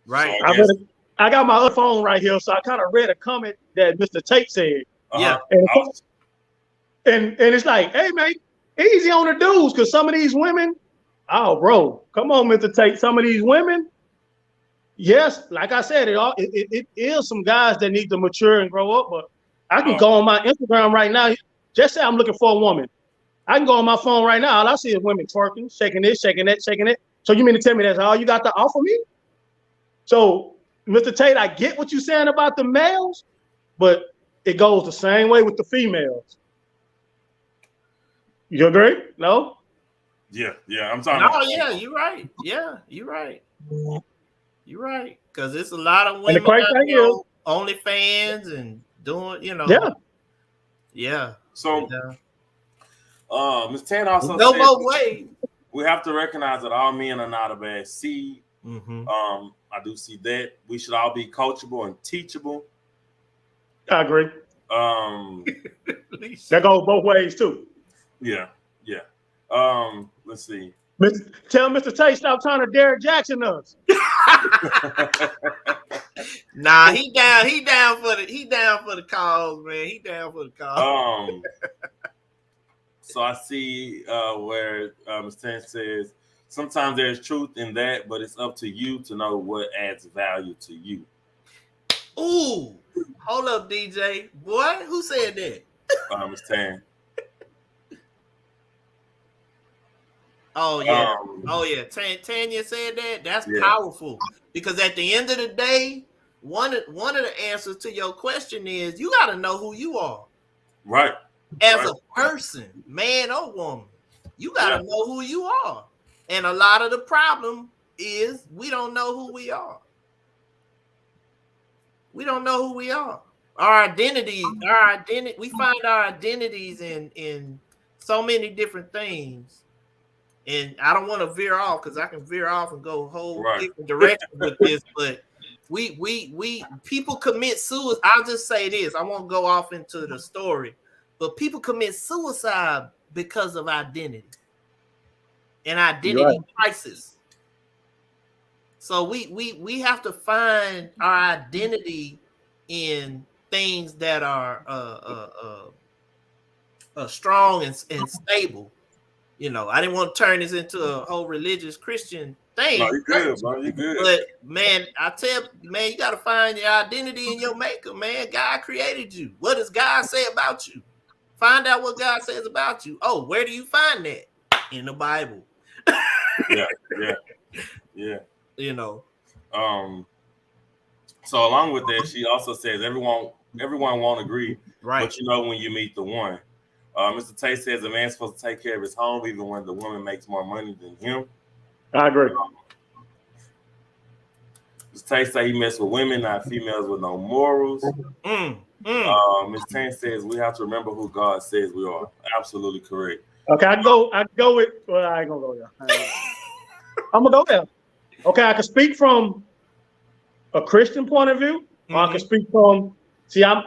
right. I got my other phone right here, so I kind of read a comment that Mr. Tate said. Yeah. And it's like, hey man, easy on the dudes, because some of these women, oh bro, come on, Mr. Tate, some of these women. Yes, like I said, it is some guys that need to mature and grow up. But I can go on my Instagram right now. Just say I'm looking for a woman. I can go on my phone right now. All I see is women twerking, shaking this, shaking that, shaking it. So you mean to tell me that's all you got to offer me? So, Mr. Tate, I get what you're saying about the males, but it goes the same way with the females. You agree? No? Yeah, I'm talking. No, yeah, you're right. Yeah, you're right. You're right, because it's a lot of women that OnlyFans and doing, you know. Yeah. So, Ms. Tan also no said more way. We have to recognize that all men are not a bad seed. Mm-hmm. I do see that. We should all be coachable and teachable. I agree. That goes both ways too. Yeah. Let's see. Tell Mr. Tate stop trying to Derek Jackson us. Nah, he down for the cause, man. He down for the cause. So I see where Ms. Tan says sometimes there's truth in that, but it's up to you to know what adds value to you. Ooh, hold up, DJ. Boy, who said that? Ms. Tan. Oh yeah. Tanya said that. That's powerful, because at the end of the day, one of the answers to your question is you got to know who you are. Right. As a person, man or woman, you got to know who you are. And a lot of the problem is we don't know who we are. We don't know who we are. Our identity, we find our identities in so many different things. And I don't want to veer off, because I can veer off and go a whole different direction with this, but we people commit suicide. I'll just say this. I won't go off into the story, but people commit suicide because of identity and identity crisis. So we have to find our identity in things that are strong and stable. You know, I didn't want to turn this into a whole religious Christian thing. No, you good, bro. You good. But man, I tell you, man, you got to find your identity in your maker, man. God created you. What does God say about you? Find out what God says about you. Oh, where do you find that? In the Bible. Yeah. You know. So along with that, she also says everyone won't agree, right? But you know when you meet the one. Mr. Tate says a man's supposed to take care of his home even when the woman makes more money than him. I agree. Ms. Tay say he messed with women, not females with no morals. Ms. Tay says we have to remember who God says we are. Absolutely correct. Okay, I go with. Well, I ain't gonna go there. I'm gonna go there. Okay, I can speak from a Christian point of view, or I can speak from. See, I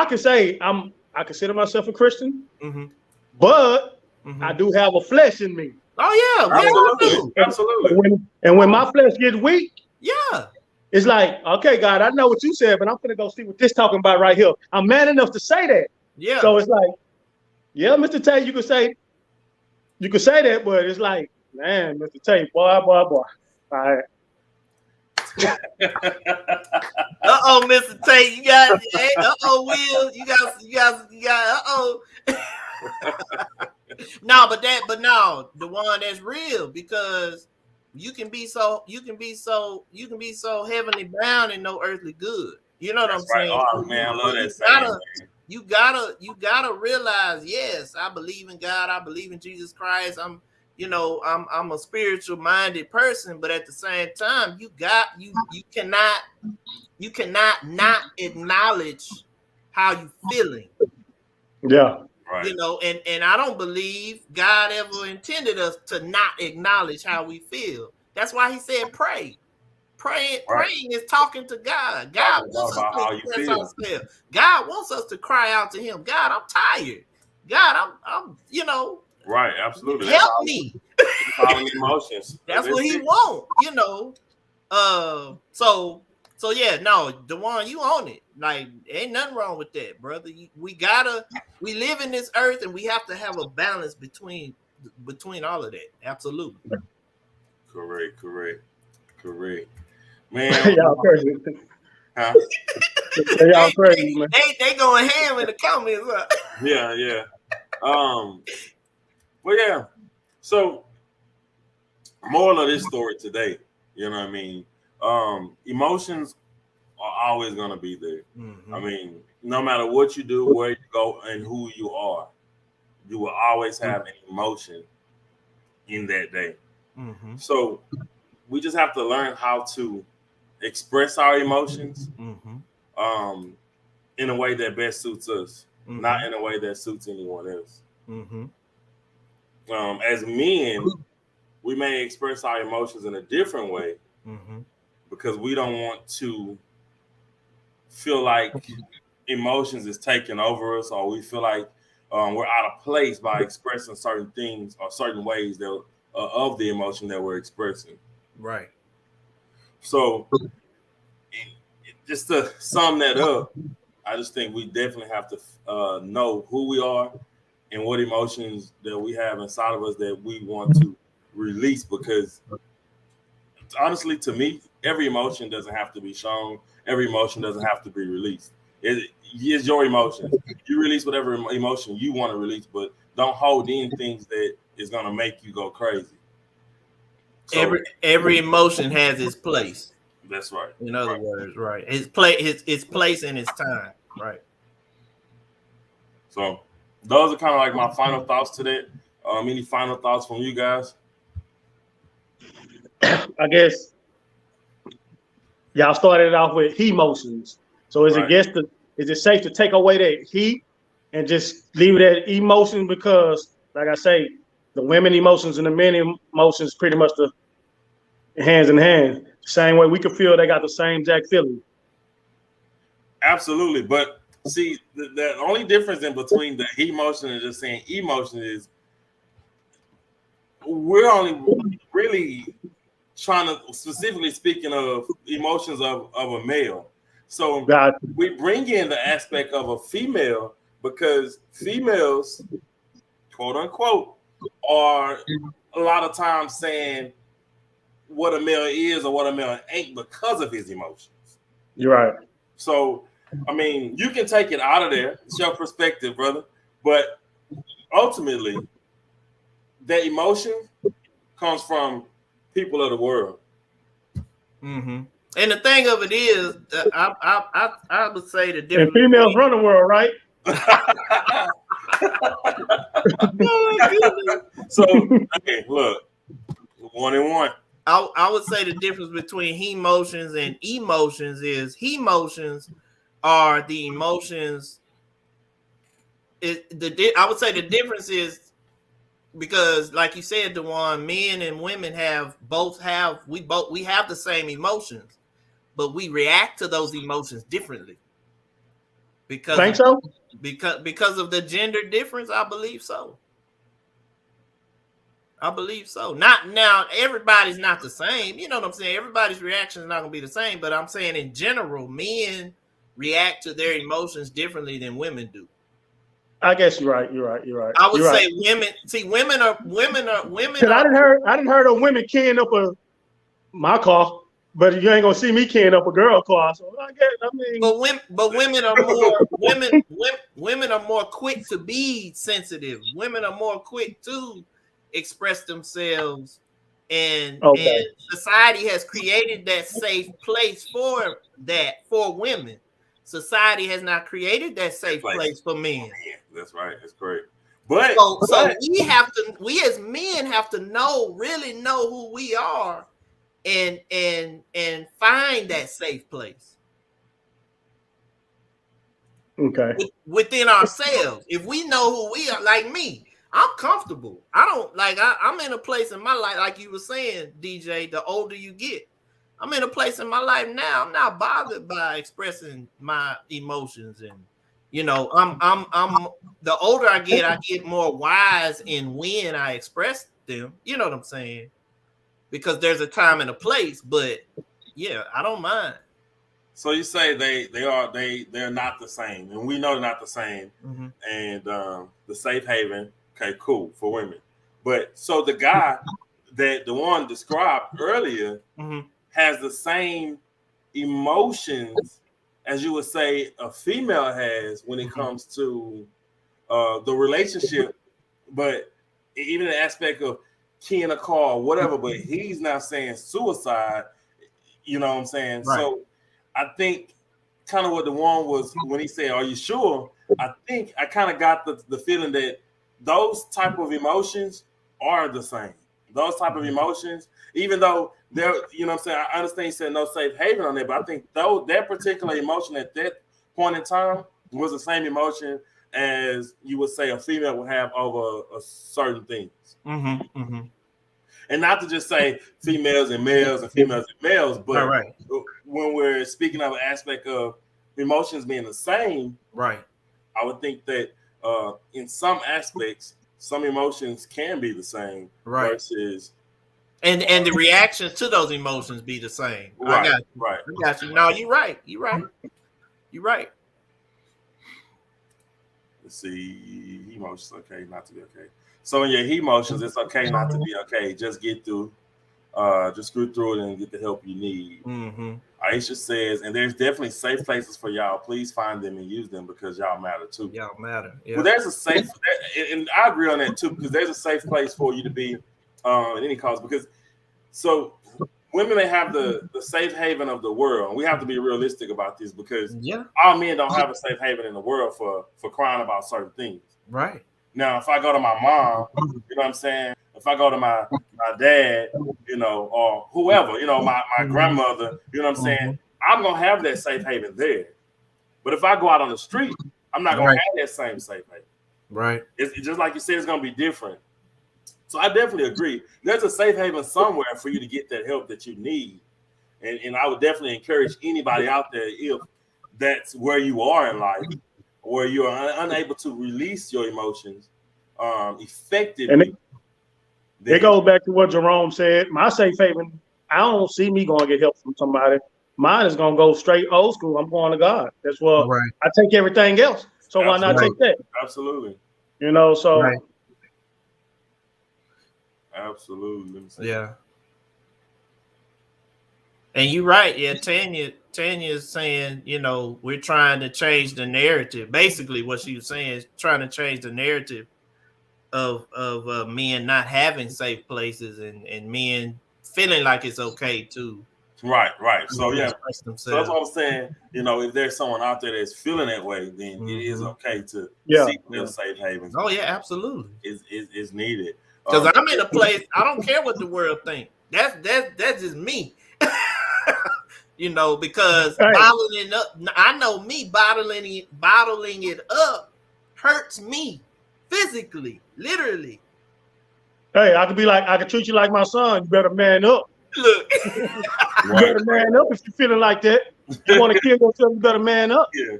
can say I consider myself a Christian, but I do have a flesh in me. Oh yeah, absolutely. And when my flesh gets weak, yeah, it's like, okay, God, I know what you said, but I'm gonna go see what this talking about right here. I'm man enough to say that. Yeah. So it's like, yeah, Mr. Tay, you could say that, but it's like, man, Mr. Tay, boy. All right. Mr. Tate, you got. Will, you got. No, but the one that's real, because you can be so heavenly bound and no earthly good. You know what I'm saying? Oh man, I love that saying. You gotta realize, yes, I believe in God, I believe in Jesus Christ. I'm a spiritual minded person, but at the same time, you cannot not acknowledge how you feeling. Yeah. Right. And I don't believe God ever intended us to not acknowledge how we feel. That's why he said pray. Praying is talking to God. God wants us to express ourselves. God wants us to cry out to him. God, I'm tired. God, I'm Right, absolutely. Help me. Emotions. That's what he wants, So yeah, no, the one you own it. Like, ain't nothing wrong with that, brother. We live in this earth, and we have to have a balance between all of that. Absolutely. Correct. Man, y'all crazy. Huh? Y'all crazy, man. They going ham in the comments. Huh? Yeah. Well, yeah. So, moral of this story today, you know what I mean? Emotions are always going to be there. I mean, no matter what you do, where you go, and who you are, you will always have an emotion in that day. So we just have to learn how to express our emotions in a way that best suits us, not in a way that suits anyone else. As men, we may express our emotions in a different way because we don't want to feel like emotions is taking over us, or we feel like we're out of place by expressing certain things or certain ways that of the emotion that we're expressing. Right. So, just to sum that up, I just think we definitely have to know who we are and what emotions that we have inside of us that we want to release. Because honestly, to me, every emotion doesn't have to be shown. Every emotion doesn't have to be released. It's your emotions. You release whatever emotion you want to release, but don't hold in things that is going to make you go crazy. So, every emotion has its place. That's right. In other words, right. Its place and its time. Right. So those are kind of like my final thoughts to that. Any final thoughts from you guys? I guess y'all started off with he emotions. So is it safe to take away that he and just leave it at emotion? Because, like I say, the women emotions and the men emotions pretty much the hands in hand. Same way we can feel they got the same exact feeling. Absolutely. But see, the only difference in between the he emotion and just saying emotion is we're only really trying to, specifically speaking of emotions of a male. So we bring in the aspect of a female because females, quote unquote, are a lot of times saying what a male is or what a male ain't because of his emotions. You're right. So, I mean, you can take it out of there. It's your perspective, brother. But ultimately, that emotion comes from people of the world. And the thing of it is, I would say the difference. And females run the world, right? So, okay, look, 1 and 1. I would say the difference between emotions and emotions is emotions are the emotions. I would say the difference is because, like you said, DeJuan, men and women we have the same emotions, but we react to those emotions differently. Because of the gender difference, I believe so. Not now, everybody's not the same. You know what I'm saying? Everybody's reaction is not going to be the same. But I'm saying in general, men react to their emotions differently than women do. I guess you're right. I would say women. See, women are. Because I didn't heard of women keying up my car, but you ain't gonna see me keying up a girl car. So but women are more women are more quick to be sensitive. Women are more quick to express themselves, and society has created that safe place for women. Society has not created that safe place for men. That's right. That's correct. But so we as men have to really know who we are and find that safe place. Okay. Within ourselves. If we know who we are, like me, I'm comfortable. I don't I'm in a place in my life, like you were saying, DJ, the older you get. I'm in a place in my life now. I'm not bothered by expressing my emotions, and I'm the older I get more wise in when I express them. You know what I'm saying? Because there's a time and a place, but yeah, I don't mind. So you say they're not the same, and we know they're not the same. Mm-hmm. And the safe haven, okay, cool for women. But so the guy that the one described earlier mm-hmm. has the same emotions as you would say a female has when it comes to the relationship, but even the aspect of keying a car or whatever. But he's not saying suicide. You know what I'm saying? Right. So I think kind of what the one was when he said, "Are you sure?" I think I kind of got the feeling that those type of emotions are the same. Those type of emotions, even though they're, you know what I'm saying, I understand you said no safe haven on there, but I think that particular emotion at that point in time was the same emotion as you would say a female would have over a certain things. Mm-hmm. Mm-hmm. And not to just say females and males and females and males, but right. when we're speaking of an aspect of emotions being the same, right, I would think that in some aspects, some emotions can be the same, right, versus and the reactions to those emotions be the same. Right, I got you. Right. I got you. No, you're right. You're right. You're right. Let's see, emotions okay, not to be okay. So in your emotions, it's okay not to be okay. Just get through, just screw through it and get the help you need. Mm-hmm. Aisha says, and there's definitely safe places for y'all. Please find them and use them because y'all matter too. Y'all matter. Yeah. Well, there's a safe, and I agree on that too, because there's a safe place for you to be at any cost. Because so women may have the safe haven of the world, and we have to be realistic about this because all men don't have a safe haven in the world for crying about certain things. Right. Now, if I go to my mom, you know what I'm saying? If I go to my dad, you know, or whoever, you know, my grandmother, you know what I'm saying? I'm going to have that safe haven there. But if I go out on the street, I'm not going to have that same safe haven. Right. It's just like you said, it's going to be different. So I definitely agree. There's a safe haven somewhere for you to get that help that you need. And I would definitely encourage anybody out there, if that's where you are in life, where you're unable to release your emotions effectively. And it goes back to what Jerome said. My safe haven, I don't see me going to get help from somebody. Mine is going to go straight old school. I'm going to God. That's what I take everything else. So why not take that? Absolutely. You know, so. Right. Absolutely. Yeah. And you're right. Yeah, Tanya is saying, you know, we're trying to change the narrative. Basically, what she was saying is trying to change the narrative of men not having safe places and men feeling like it's okay to. Right. So yeah, so that's what I'm saying. You know, if there's someone out there that's feeling that way, then it is okay to seek their safe havens. Oh yeah, absolutely. Is needed. Because I'm in a place, I don't care what the world thinks. That's just me. You know, because Hey. bottling up, I know me bottling it up hurts me physically, literally. Hey, I could treat you like my son. You better man up. Look, You better man up if you're feeling like that. You want to kill yourself, you better man up. Yeah.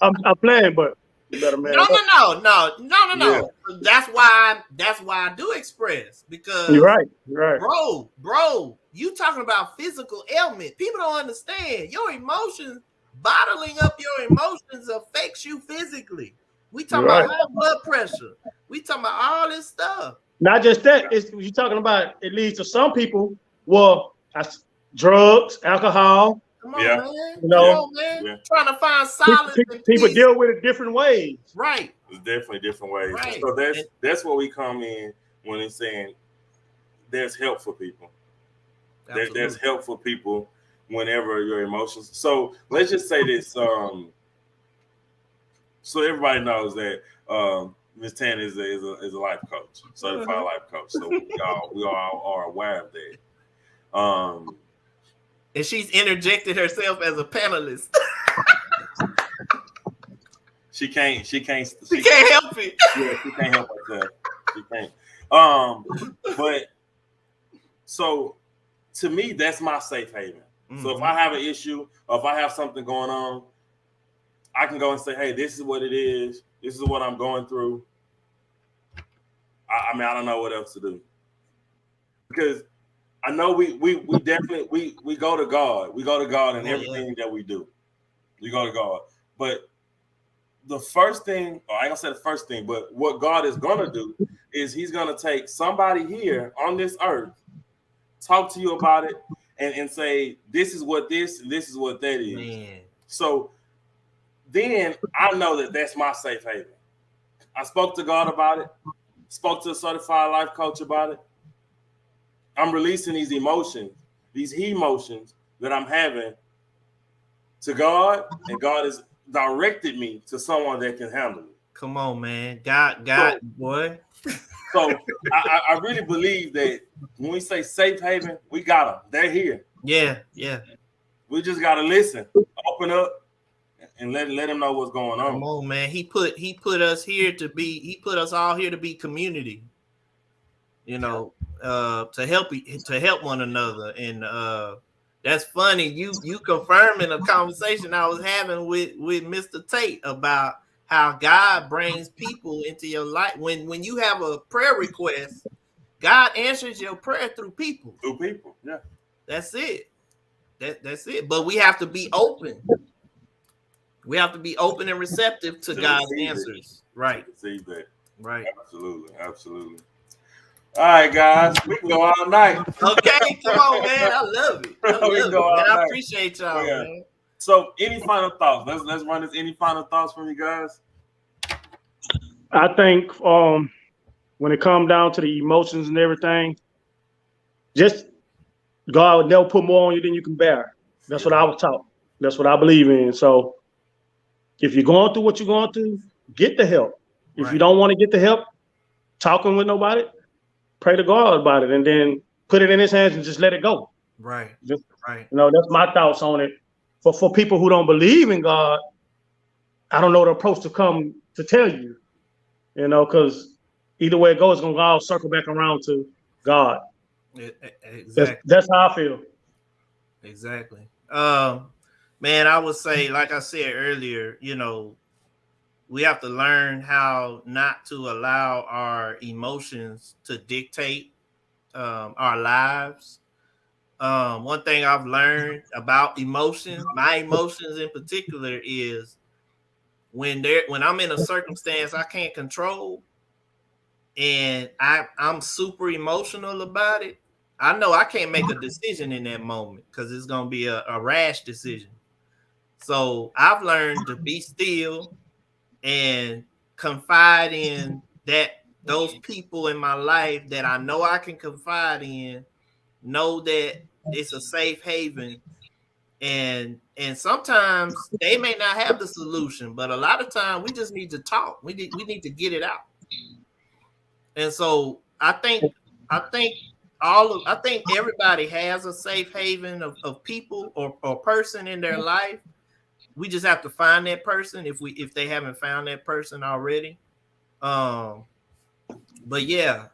I'm playing, but you better man up. No. That's why I do express, because You're right. Bro, you talking about physical ailment. People don't understand. Your emotions, bottling up your emotions affects you physically. We talking about high blood pressure. We talking about all this stuff. Not just that. You're talking about, it leads to some people, drugs, alcohol. Come on, man. You know, Yeah. Trying to find solace and people peace. deal with it different ways. Right. There's definitely different ways. Right. So that's where we come in when it's saying there's help for people. There's help for people whenever your emotions. So let's just say this. So everybody knows that Ms. Tan is a life coach, certified life coach. So we all are aware of that. And she's interjected herself as a panelist. She can't help it. Yeah, she can't help herself. She can't. But so to me, that's my safe haven. Mm-hmm. So if I have an issue or if I have something going on, I can go and say, hey, this is what it is. This is what I'm going through. I mean, I don't know what else to do. Because I know we definitely we go to God. We go to God in everything that we do. We go to God. But the first thing, or I ain't gonna say the first thing, but what God is gonna do is He's gonna take somebody here on this earth, talk to you about it, and say, this is what this is what that is. Man. So then I know that that's my safe haven. I spoke to God about it, spoke to a certified life coach about it. I'm releasing these emotions that I'm having to God, and God has directed me to someone that can handle it. Come on, man. God, boy. So I really believe that when we say safe haven, we got them. They're here. Yeah. We just got to listen, open up, and let them know what's going on. Come on, man. He put us all here to be community. You know, to help one another. And that's funny. You confirming a conversation I was having with Mr. Tate about how God brings people into your life. When you have a prayer request, God answers your prayer through people. Yeah. That's it. That's it. But we have to be open. We have to be open and receptive to God's answers. Right. See that. Right. Absolutely. All right, guys, we can go all night. Okay, come on, man. I love it. I appreciate y'all, man. So, any final thoughts? Let's run this. Any final thoughts from you guys? I think when it comes down to the emotions and everything, just God would never put more on you than you can bear. That's what I was taught. That's what I believe in. So, if you're going through what you're going through, get the help. If you don't want to get the help, talking with nobody, pray to God about it, and then put it in His hands and just let it go. Right. You know, that's my thoughts on it. For people who don't believe in God, I don't know the approach to come to tell you. You know, because either way it goes, it's gonna all circle back around to God. Exactly. That's how I feel. Exactly. Man, I would say, like I said earlier, you know, we have to learn how not to allow our emotions to dictate our lives. One thing I've learned about emotions, my emotions in particular, is when I'm in a circumstance I can't control and I'm super emotional about it, I know I can't make a decision in that moment because it's going to be a rash decision. So I've learned to be still and confide in those people in my life that I know I can confide in, know that it's a safe haven. And sometimes they may not have the solution, but a lot of times we just need to talk. We need to get it out. And so I think I think everybody has a safe haven of people or person in their life. We just have to find that person if they haven't found that person already. But yeah,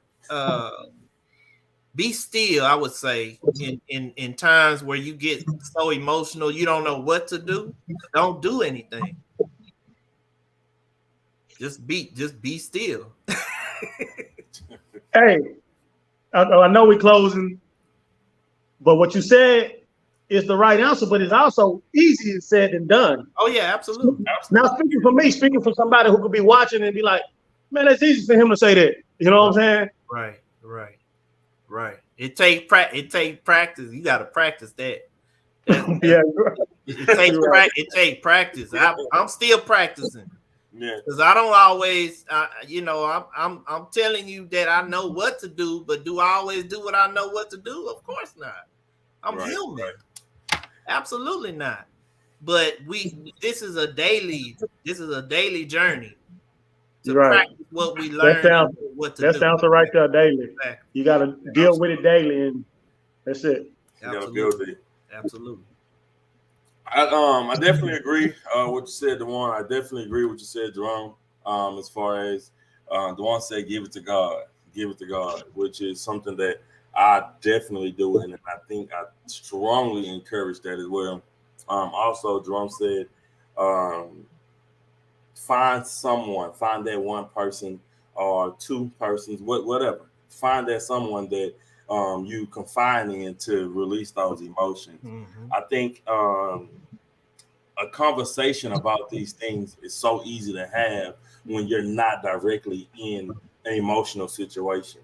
be still, I would say, in times where you get so emotional, you don't know what to do. Don't do anything. Just be still. Hey, I know we're closing, but what you said is the right answer, but it's also easier said than done. Oh yeah, absolutely. Now speaking for me, speaking for somebody who could be watching and be like, man, it's easy for him to say that. You know what I'm saying? Right. It take practice. You got to practice that. Yeah. It take practice. I'm still practicing. Yeah. Because I don't always, I'm telling you that I know what to do, but do I always do what I know what to do? Of course not. I'm human. Right. Absolutely not. But this is a daily journey to practice what we learn. That sounds right there daily. Exactly. You got to deal with it daily, and that's it. Absolutely. I definitely agree what you said, Dewan. I definitely agree what you said, Jerome. As far as Dewan said, give it to God, which is something that I definitely do, and I think I strongly encourage that as well. Also, Jerome said, find that one person or two persons, whatever. Find that someone that you confide in to release those emotions. Mm-hmm. I think a conversation about these things is so easy to have when you're not directly in an emotional situation.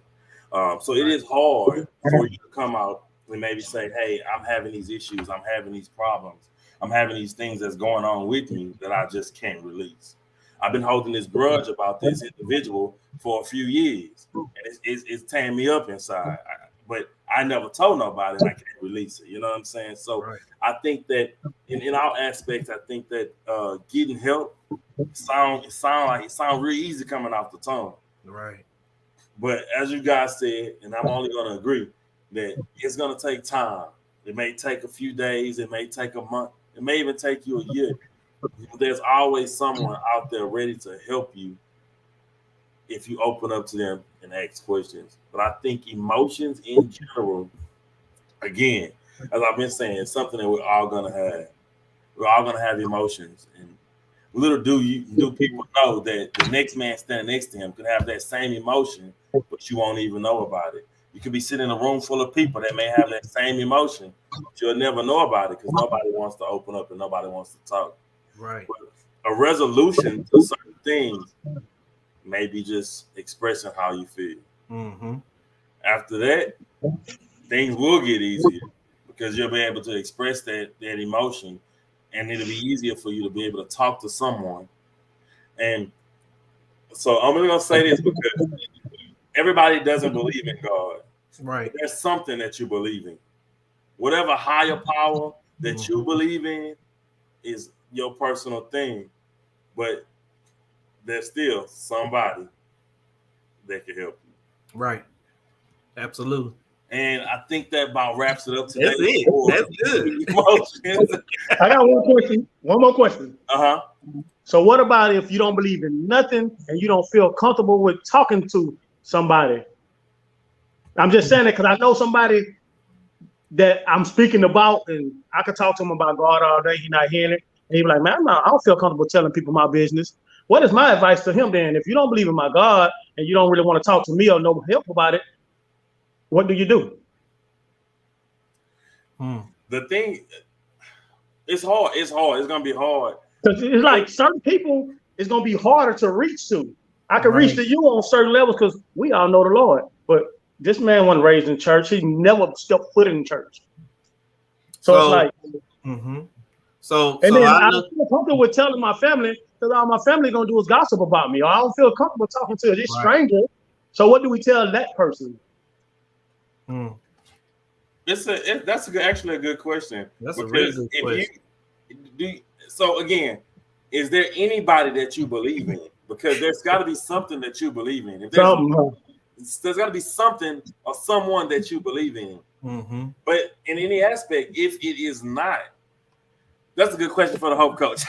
So it is hard for you to come out and maybe say, hey, I'm having these issues, I'm having these problems, I'm having these things that's going on with me that I just can't release. I've been holding this grudge about this individual for a few years, and it's tearing me up inside. But I never told nobody, and I can't release it. You know what I'm saying? So I think that in all aspects, I think that getting help sound real easy coming off the tongue. Right. But as you guys said, and I'm only going to agree that it's going to take time. It may take a few days. It may take a month. It may even take you a year. There's always someone out there ready to help you if you open up to them and ask questions. But I think emotions in general, again, as I've been saying, it's something that we're all going to have. We're all going to have emotions. And little do people know that the next man standing next to him could have that same emotion, but you won't even know about it. You could be sitting in a room full of people that may have that same emotion, but you'll never know about it because nobody wants to open up and nobody wants to talk. Right. But a resolution to certain things may be just expressing how you feel. Mm-hmm. After that, things will get easier because you'll be able to express that emotion, and it'll be easier for you to be able to talk to someone. And so I'm only going to say this because everybody doesn't believe in God. Right. But there's something that you believe in. Whatever higher power that you believe in is your personal thing. But there's still somebody that can help you. Right. Absolutely. And I think that about wraps it up today. That's it. That's good. Emotions. I got one more question. Uh-huh. So what about if you don't believe in nothing and you don't feel comfortable with talking to somebody? I'm just saying it because I know somebody that I'm speaking about, and I could talk to him about God all day. He's not hearing it. And he's like, man, I don't feel comfortable telling people my business. What is my advice to him then? If you don't believe in my God and you don't really want to talk to me or no help about it, what do you do? The thing, it's hard. It's going to be hard. Because it's like certain people, it's going to be harder to reach to. I can reach to you on certain levels because we all know the Lord. But this man wasn't raised in church. He never stepped foot in church. So it's like. Mm-hmm. And then I don't feel comfortable with telling my family because all my family going to do is gossip about me. Or I don't feel comfortable talking to this stranger. So what do we tell that person? That's actually a good question. That's a really good question. So again, is there anybody that you believe in? Because there's got to be something that you believe in. If there's got to be something or someone that you believe in. Mm-hmm. But in any aspect, if it is not, that's a good question for the Hope Coach.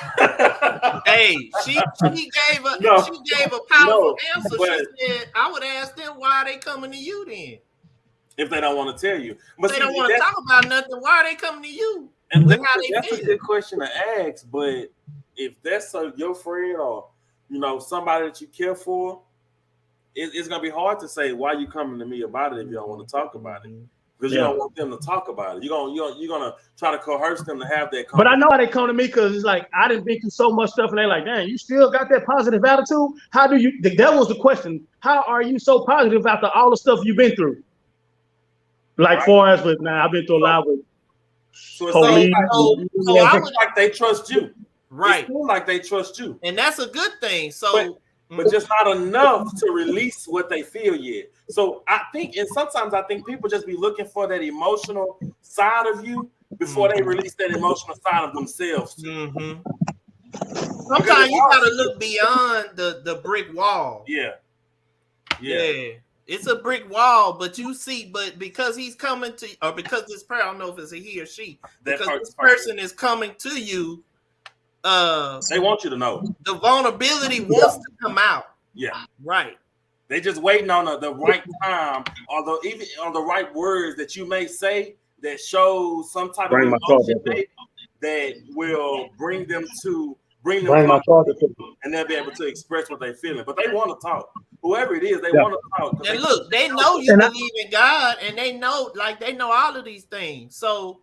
Hey, she gave a powerful answer. She said, I would ask them why are they coming to you then. If they don't want to tell you. But if they don't want to talk about nothing, why are they coming to you? And that's a good question to ask. But if that's your friend or somebody that you care for, it's gonna be hard to say why you coming to me about it if you don't want to talk about it. Because you don't want them to talk about it. You're gonna try to coerce them to have that conversation. But I know why they come to me, because it's like I didn't been through so much stuff, and they're like, "Dang, you still got that positive attitude? How do you?" That was the question. How are you so positive after all the stuff you've been through? Like, far as with I've been through a lot with. So it's like they trust you, right? It's like they trust you, and that's a good thing. So. But just not enough to release what they feel yet. So I think, and sometimes I think people just be looking for that emotional side of you before they release that emotional side of themselves. Mm-hmm. Sometimes you gotta look beyond the brick wall. Yeah. It's a brick wall, but you see, but because he's coming to, or because this person, I don't know if it's a he or she, because this person is coming to you. They want you to know the vulnerability wants to come out. Yeah, right. They just waiting on the right time, or even on the right words that you may say that shows some type of emotion that will bring them and they'll be able to express what they're feeling. But they want to talk. Whoever it is, they want to talk. And look, they know you believe in God, and they know all of these things. So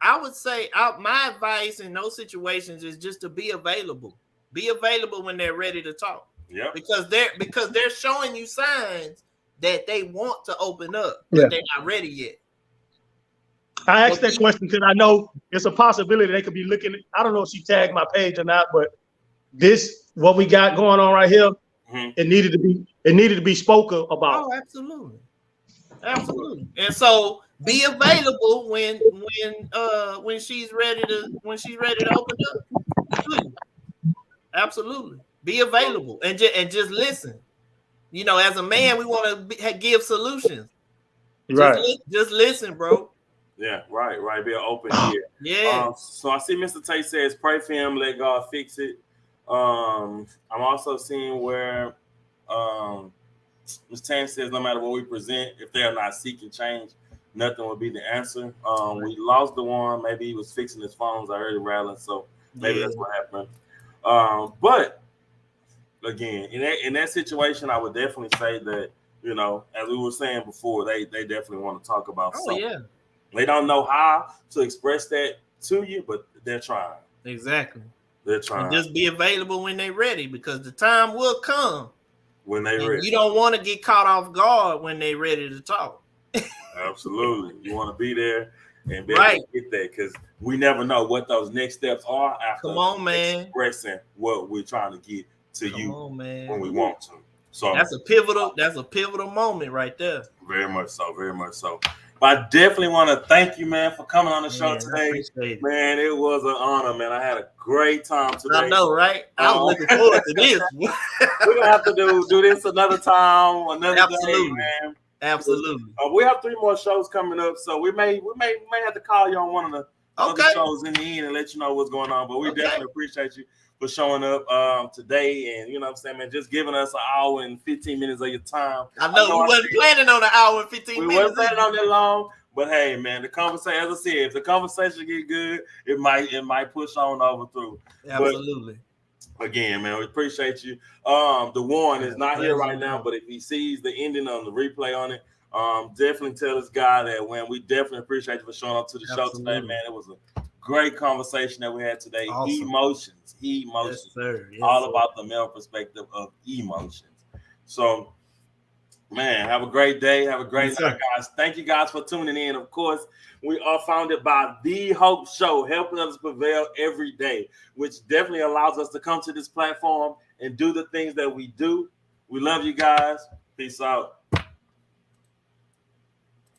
I would say my advice in those situations is just to be available. Be available when they're ready to talk. Yeah. Because they're showing you signs that they want to open up, but they're not ready yet. I asked that question because I know it's a possibility they could be looking. I don't know if she tagged my page or not, but what we got going on right here, it needed to be spoken about. Oh, absolutely. And so be available when she's ready to open up. Absolutely, be available and just listen. As a man, we want to give solutions. Right. Just listen, bro. Yeah, right. Be an open ear. Yeah. So I see Mr. Tate says, pray for him, let God fix it. I'm also seeing where Ms. Tan says, no matter what we present, if they are not seeking change, nothing will be the answer. We lost the one. Maybe he was fixing his phones. I heard it rattling, so maybe that's what happened. But again, in that situation, I would definitely say that, as we were saying before, they definitely want to talk about something. Yeah. They don't know how to express that to you, but they're trying. Exactly. They're trying. And just be available when they're ready, because the time will come when they're ready. You don't want to get caught off guard when they're ready to talk. Absolutely. You want to be there and be able to get that, because we never know what those next steps are after expressing what we're trying to get to you when we want to. So that's a pivotal moment right there. Very much so. But I definitely want to thank you, man, for coming on the show today. Man, it was an honor, man. I had a great time today. I know, right? I was looking forward to this. We're gonna have to do this another time, another day, man. Absolutely. We have 3 more shows coming up, so we may have to call you on one of the other shows in the end and let you know what's going on. But we definitely appreciate you for showing up today, and what I'm saying, man, just giving us an hour and 15 minutes of your time. I know we wasn't planning on an hour and 15 minutes. We wasn't planning on that long, but hey, man, the conversation, as I said, if the conversation get good, it might push on over through. Absolutely. But again, man, we appreciate you. The Warren is not here right now, but if he sees the ending on the replay on it, definitely tell this guy that we definitely appreciate you for showing up to the show today, man. It was a great conversation that we had today. Awesome. Emotions. Yes, sir. Yes, all about the male perspective of emotions. So, man, have a great day. Have a great night, guys. Thank you guys for tuning in. Of course, we are founded by The Hope Show, helping others prevail every day, which definitely allows us to come to this platform and do the things that we do. We love you guys. Peace out.